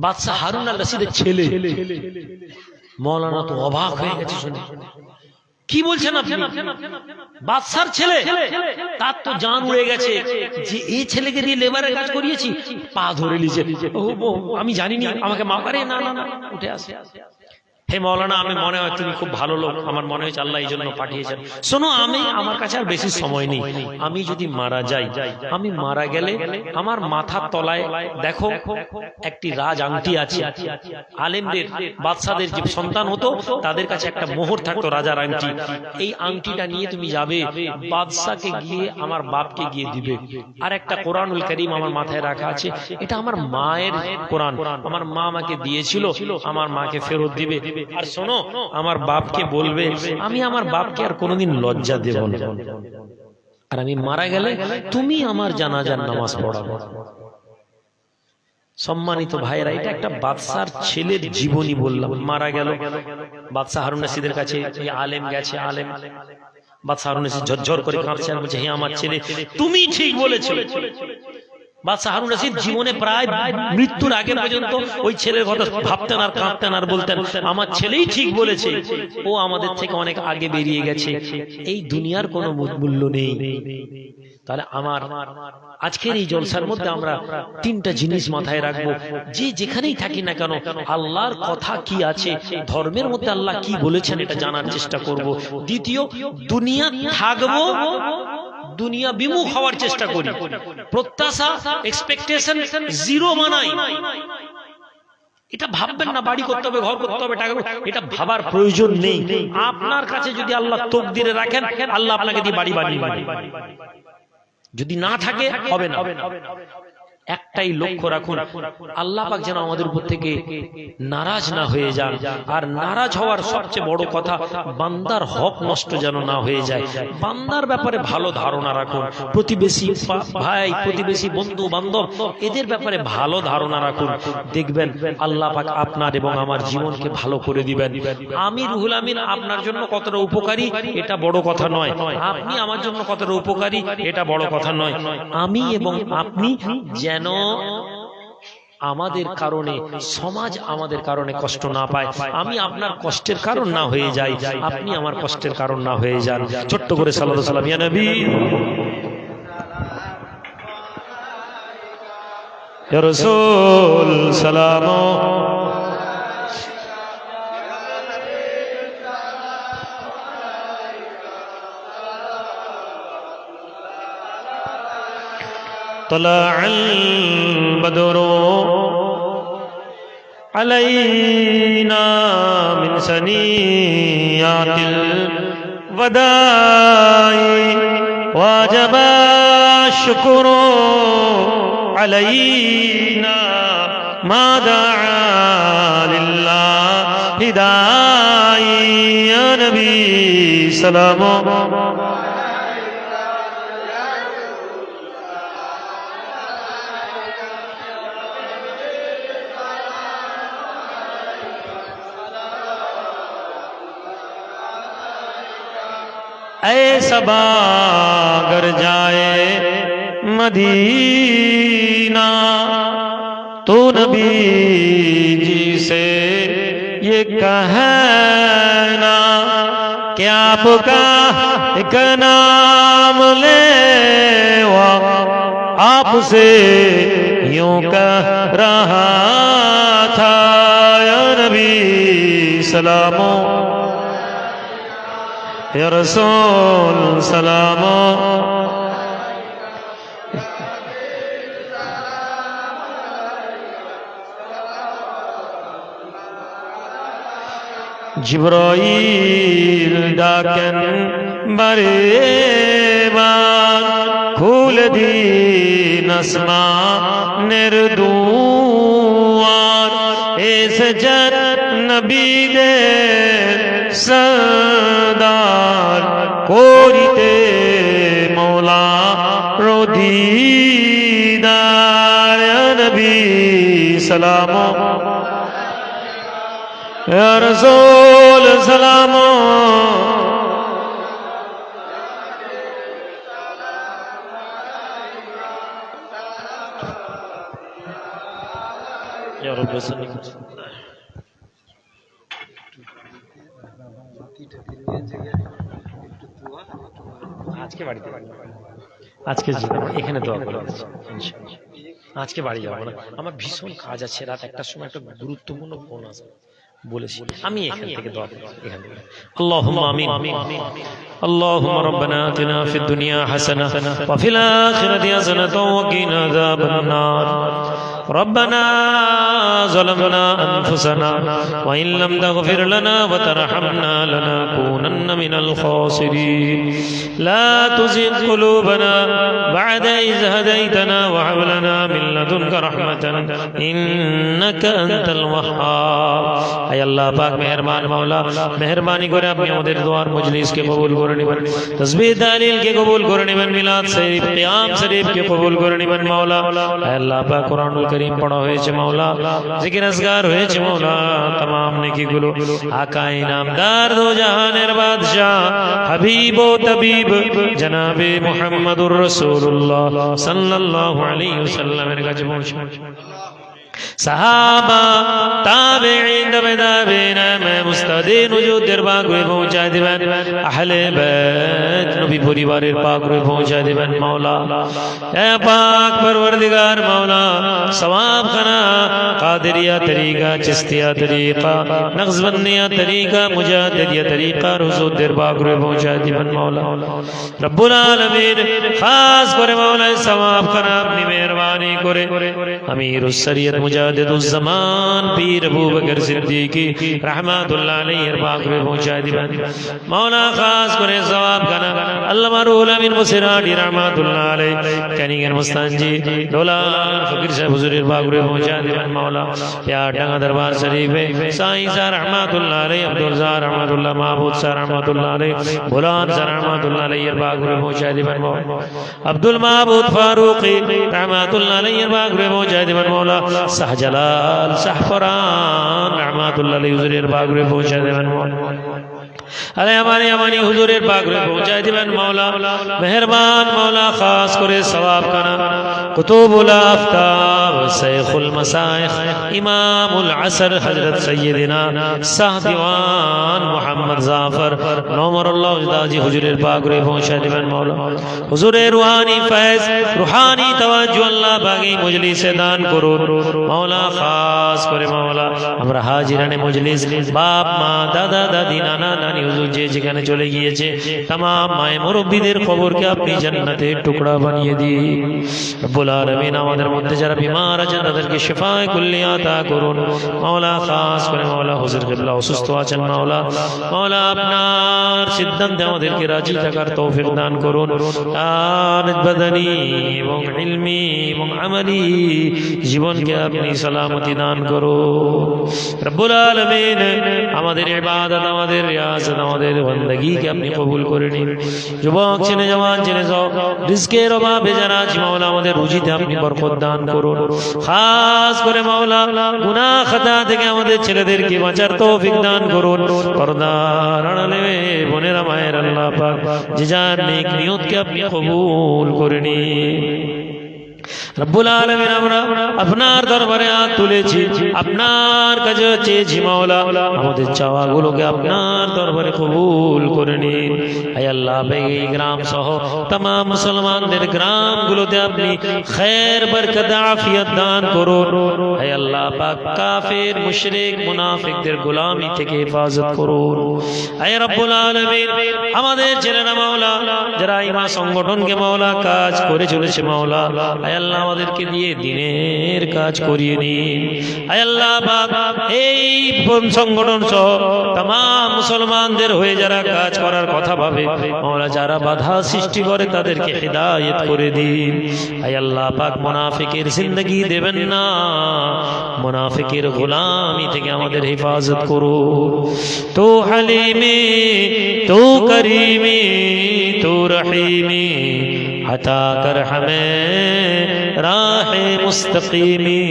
বাদশা হারুন আল-রশিদের ছেলে। মাওলানা তো অবাক হয়ে গেছে শুনে, কি বলছেন আপনি? বাদশার ছেলে? তার তো জান উড়ে গেছে যে এই ছেলেকে দিয়ে লেবারের কাজ করিয়েছি। পা ধরে নিয়েছে, আমি জানিনি, আমাকে মাফ করে। না, উঠে আসে। হে মাওলানা, আমি মনে হয় তুমি খুব ভালো লোক, আমার মনে হয়েছে আল্লাহ এই জন্য পাঠিয়েছেন। শোনো, আমার কাছে আর বেশি সময় নেই, আমি যদি মারা যাই, আমি মারা গেলে আমার মাথার তলায় দেখো একটি রাজ আংটি আছে। আলেমদের, বাদশাদের যে সন্তান হতো তাদের কাছে একটা মোহর থাকতো, রাজার আংটি। এই আংটিটা নিয়ে তুমি যাবে, বাদশাকে গিয়ে আমার বাপকে গিয়ে দিবে। আর একটা কোরআনুল কারীম আমার মাথায় রাখা আছে, এটা আমার মায়ের কোরআন, আমার মা আমাকে দিয়েছিল, আমার মাকে ফেরত দিবে। আর শোনো, আমার বাপকে বলবে আমি আমার বাপকে আর কোনোদিন লজ্জা দেব না, আর আমি মারা গেলে তুমি আমার জানাজার নামাজ পড়াবে। সম্মানিত ভাইরা, এটা একটা বাদশার ছেলের জীবনী বললাম, মারা গেল। বাদশা হারুন রশিদের কাছে এই আলেম গেছে, আলেম বাদশা হারুন রশিদ ঝরঝর করে কাঁদছে আর বলছে, হে আমার ছেলে, তুমি ঠিক বলেছো। বাদশা হারুন রশিদ জীবনে প্রায় মৃত্যুর আগে পর্যন্ত ওই ছেলের কথা ভাবতেন আর কাঁদতেন আর বলতেন, আমার ছেলেই ঠিক বলেছে, ও আমাদের থেকে অনেক আগে বেরিয়ে গেছে, এই দুনিয়ার কোনো মূল্য নেই। তাহলে আমার আজকের এই জলসার মধ্যে আমরা তিনটা জিনিস মাথায় রাখবো, যে যেখানেই থাকি না কেন আল্লাহর কথা কি আছে, ধর্মের মধ্যে আল্লাহ কি বলেছেন এটা জানার চেষ্টা করব। দ্বিতীয়, দুনিয়া থাকবো, দুনিয়া বিমুখ হওয়ার চেষ্টা করি, প্রত্যাশা এক্সপেকটেশন জিরো বানাই। এটা ভাববেন না বাড়ি করতে হবে, ঘর করতে হবে, টাকা, এটা ভাবার প্রয়োজন নেই। আপনার কাছে যদি আল্লাহ তকদিরে রাখেন, আল্লাহ আপনাকে দিয়ে বাড়ি বানিয়ে দিবেন। যদি না থাকে হবে না। একটাই লক্ষ্য রাখুন, আল্লাহ পাক যেন আমাদের উপর থেকে নারাজ না হয়ে যান। আর নারাজ হওয়ার সবচেয়ে বড় কথা, বান্দার হক নষ্ট যেন না হয়ে যায়। বান্দার ব্যাপারে ভালো ধারণা রাখুন, প্রতিবেশী ভাই, প্রতিবেশী, বন্ধু বান্ধব, এদের ব্যাপারে ভালো ধারণা রাখুন। দেখবেন আল্লাহ পাক আপনার এবং আমার জীবনকে ভালো করে দিবেন। আমি রুহুল আমিন আপনার জন্য কতটা উপকারী এটা বড় কথা নয়, আপনি আমার জন্য কতটা উপকারী এটা বড় কথা নয়। আমি এবং আপনি যেন আমাদের কারণে সমাজ আমাদের কারণে কষ্ট না পায়, আমি আপনার কষ্টের কারণ না হয়ে যাই, আপনি আমার কষ্টের কারণ না হয়ে যান। ছোট্ট করে সাল্লাল্লাহু আলাইহি ইয়া নবী ইয়া রাসূল সালাম طلع البدر علينا من ثنيات الوداع وجب الشكر علينا ما دعا لله داعي يا نبي سلام ऐसा अगर जाए मदीना तो नबी जी से ये कहना कि आपका एक नाम ले आपसे यूं कह रहा था या नबी सलामो या रसूल सलाम जिब्राइल डाकन बरेबान खुल दी नस्मा निर्दुआर ऐस जन नबी दे सरदार कोरिते मौला रोदीदार या नबी सलामो या रसूल सलामो या रब আজকে বাড়িতে আজকে এখানে দোয়া করে আজকে বাড়ি যাবো না, আমার ভীষণ কাজ আছে, রাত 1টার সময় একটা গুরুত্বপূর্ণ ফোন আসবে বলেছি, আমি এখান থেকে দোয়া করি এখান থেকে। আল্লাহুম্মা আমিন। আল্লাহুম্মা রাব্বানা আতিনা ফিদ দুনিয়া হাসানাহ ওয়া ফিল আখিরাতি হাসানাতাও ওয়া কিনা আযাবান নার। ربنا ظلمنا أنفسنا وإن لم تغفر لنا وترحمنا لنكونن من الخاسرين لا تزغ قلوبنا بعد إذ هديتنا وهب لنا من لدنك رحمة إنك أنت الوهاب أي الله পাক মেহেরবান মাওলা মেহেরবানি করে আপনি আমাদের দোয়ার মজলিসকে কবুল করে নেবেন, তাসবিহ তাহলিলকে কবুল করে নেবেন, মিলাদ শরীফ কিয়াম শরীফকে কবুল করে নেবেন মাওলা। আয় আল্লাহ পাক কোরআনুল करीम पढ़ा হয়েছে मौला जिक्र असगार হয়েছে मौला तमाम नेकीগুলো आका इनामदार दो जहानेर बादशाह हबीब व तबीब जनाबे मुहम्मदुर रसूलुल्लाह सल्लल्लाहु अलैहि वसल्लमेर কাছে পৌঁছে সাহাবা তাবেঈন তাবেঈন মুস্তাদিন হুজুরদের পাক হয়ে পৌঁছা দিবেন আহলে বাইত নবী পরিবারের পাক হয়ে পৌঁছা দিবেন মাওলা এ পাক পরওয়ারদিগার মাওলা সওয়াব খানা কাদেরিয়া তরিকা চিশতিয়া তরিকা নকশবন্দিয়া তরিকা মুজাদ্দিদিয়া তরিকা হুজুরদের পাক হয়ে পৌঁছা দিবেন মাওলা রব্বুল আলামিন খাস করে মাওলা সওয়াব খানা আপনি মেহেরবানি করে আমিরুস শরিয়ত मुजाद्दिदुज़्ज़मान पीर अबू बकर सिद्दीकी रहमतुल्लाह अलैहि पाक में पहुंचा दिबेन मौला खास करे सवाब गाना अल्लामा रुहुल अमीन मुसिराडी रहमतुल्लाह अलैहि कनिगन मुस्तानजी डोलार फकीर साहब हुजूरेर पाक में पहुंचा दिबेन मौला प्यार डांगा दरबार शरीफ में साईं सा रहमतुल्लाह अलैहि अब्दुल सा रहमतुल्लाह महबूब सा रहमतुल्लाह अलैहि गुलाम सा रहमतुल्लाह अलैहि पाक में पहुंचा दिबेन मौला अब्दुल महबूब फारूकी रहमतुल्लाह अलैहि पाक में पहुंचा दिबेन मौला शाहजलाल शाहफरान रहमतुल्लाह अलैहि हुजूरेर पाक में पहुंचा देवन अरे हमारे अमानी हुजूरेर पाक में पहुंचा दिबेन मौला मेहरबान मौला खास करे सवाब खाना कुतुबुल आफ्ताब शेखुल मसाइख इमामुल असर हजरत सय्यदिना शाह दीवान मोहम्मद जाफर नौमरुल्लाह दाजी हुजूरेर पाक में पहुंचा दिबेन मौला हुजूरेर रूहानी फैज रूहानी तवज्जो अल्लाह बागी मजलिसे दान करुन मौला खास करे मौला আমরা হাজিরানে মজলিস বাপ মা দাদা দাদি নানা নানি হুজুর যে যেখানে চলে গিয়েছে तमाम মায়ে মুরব্বিদের কবরকে আপনি জান্নাতের টুকরা বানিয়ে দিন রব্বুল আলামিন আমাদের মধ্যে যারা বিমার আছেন তাদেরকে শিফায়ে কুল্লিয়া আতা করুন মাওলা খাস করে মাওলা হুজুর কিবলা অসুস্থ আছেন মাওলা মাওলা আপনার সিদ্ধান্তে আমাদেরকে রাজি থাকার তৌফিক দান করুন আর বদনি এবং ইলমি এবং আমলি জীবনকে আপনি সালামতি দান করুন রব্বুল আলামিন আমাদের ইবাদত আমাদের রিয়াজত আমাদের বندگی আপনি কবুল করে নিন যুবক ছেলে জওয়ান ছেলে সব রিজকের অভাবে যারা আছে মাওলা আমাদের রুজিতে আপনি বরকত দান করুন খাস করে মাওলা গুনাহ খাতা থেকে আমাদের ছেলেদেরকে বাঁচার তৌফিক দান করুন পর্দার আড়ালে বোনেরা মায়ের আল্লাহ পাক যে যার নেক নিয়তকে আপনি কবুল করে নিন রব্বুল আলামিন আমরা আপনার দরবারে হাত তুলেছি আপনার কাছে চেয়েছি মাওলা আমাদের চাওয়াগুলোকে আপনার দরবারে কবুল করে নিন হে আল্লাহ এই গ্রাম সহ तमाम মুসলমানদের গ্রামগুলোতে আপনি খায়ের বরকত আফিয়ত দান করুন হে আল্লাহ পাক কাফির মুশরিক মুনাফিকদের গোলামি থেকে হেফাজত করুন হে রব্বুল আলামিন আমাদের ছেলেরা মাওলা যারা ইমা সংগঠনকে মাওলা কাজ করে চলেছে মাওলা হে আল্লাহ আমাদেরকে দিয়ে দিনের কাজ করিয়ে নিন হে আল্লাহ পাক এই সংগঠন সহ तमाम মুসলমানদের হয়ে যারা কাজ করার কথা ভাবে মাওলা যারা বাধা সৃষ্টি করে তাদেরকে হিদায়াত করে দিন হে আল্লাহ পাক মুনাফিকের জিন্দেগি দেবেন না মুনাফিকের গোলামি থেকে আমাদের হেফাজত করুন তো হালিমি তো করিমি তো রহিমি عطا کر ہمیں راہ مستقیمی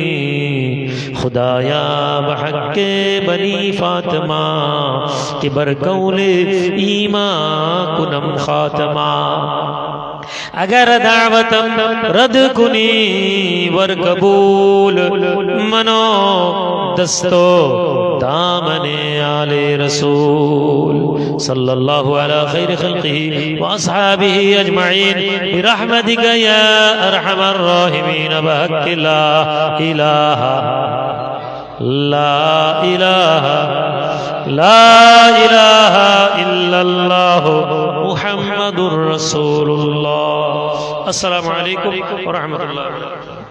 خدایا بحق بنی فاطمہ کہ برکول ایمان کنم خاتمہ اگر دعوتم رد کنی ور قبول منو دستو دامن آل رسول صلی اللہ علی خیر خلقہ واصحابہ اجمعین برحمتک یا ارحم الراحمین بحق لا الہ لا الہ لا الہ الا اللہ محمد رسول اللہ السلام علیکم ورحمۃ اللہ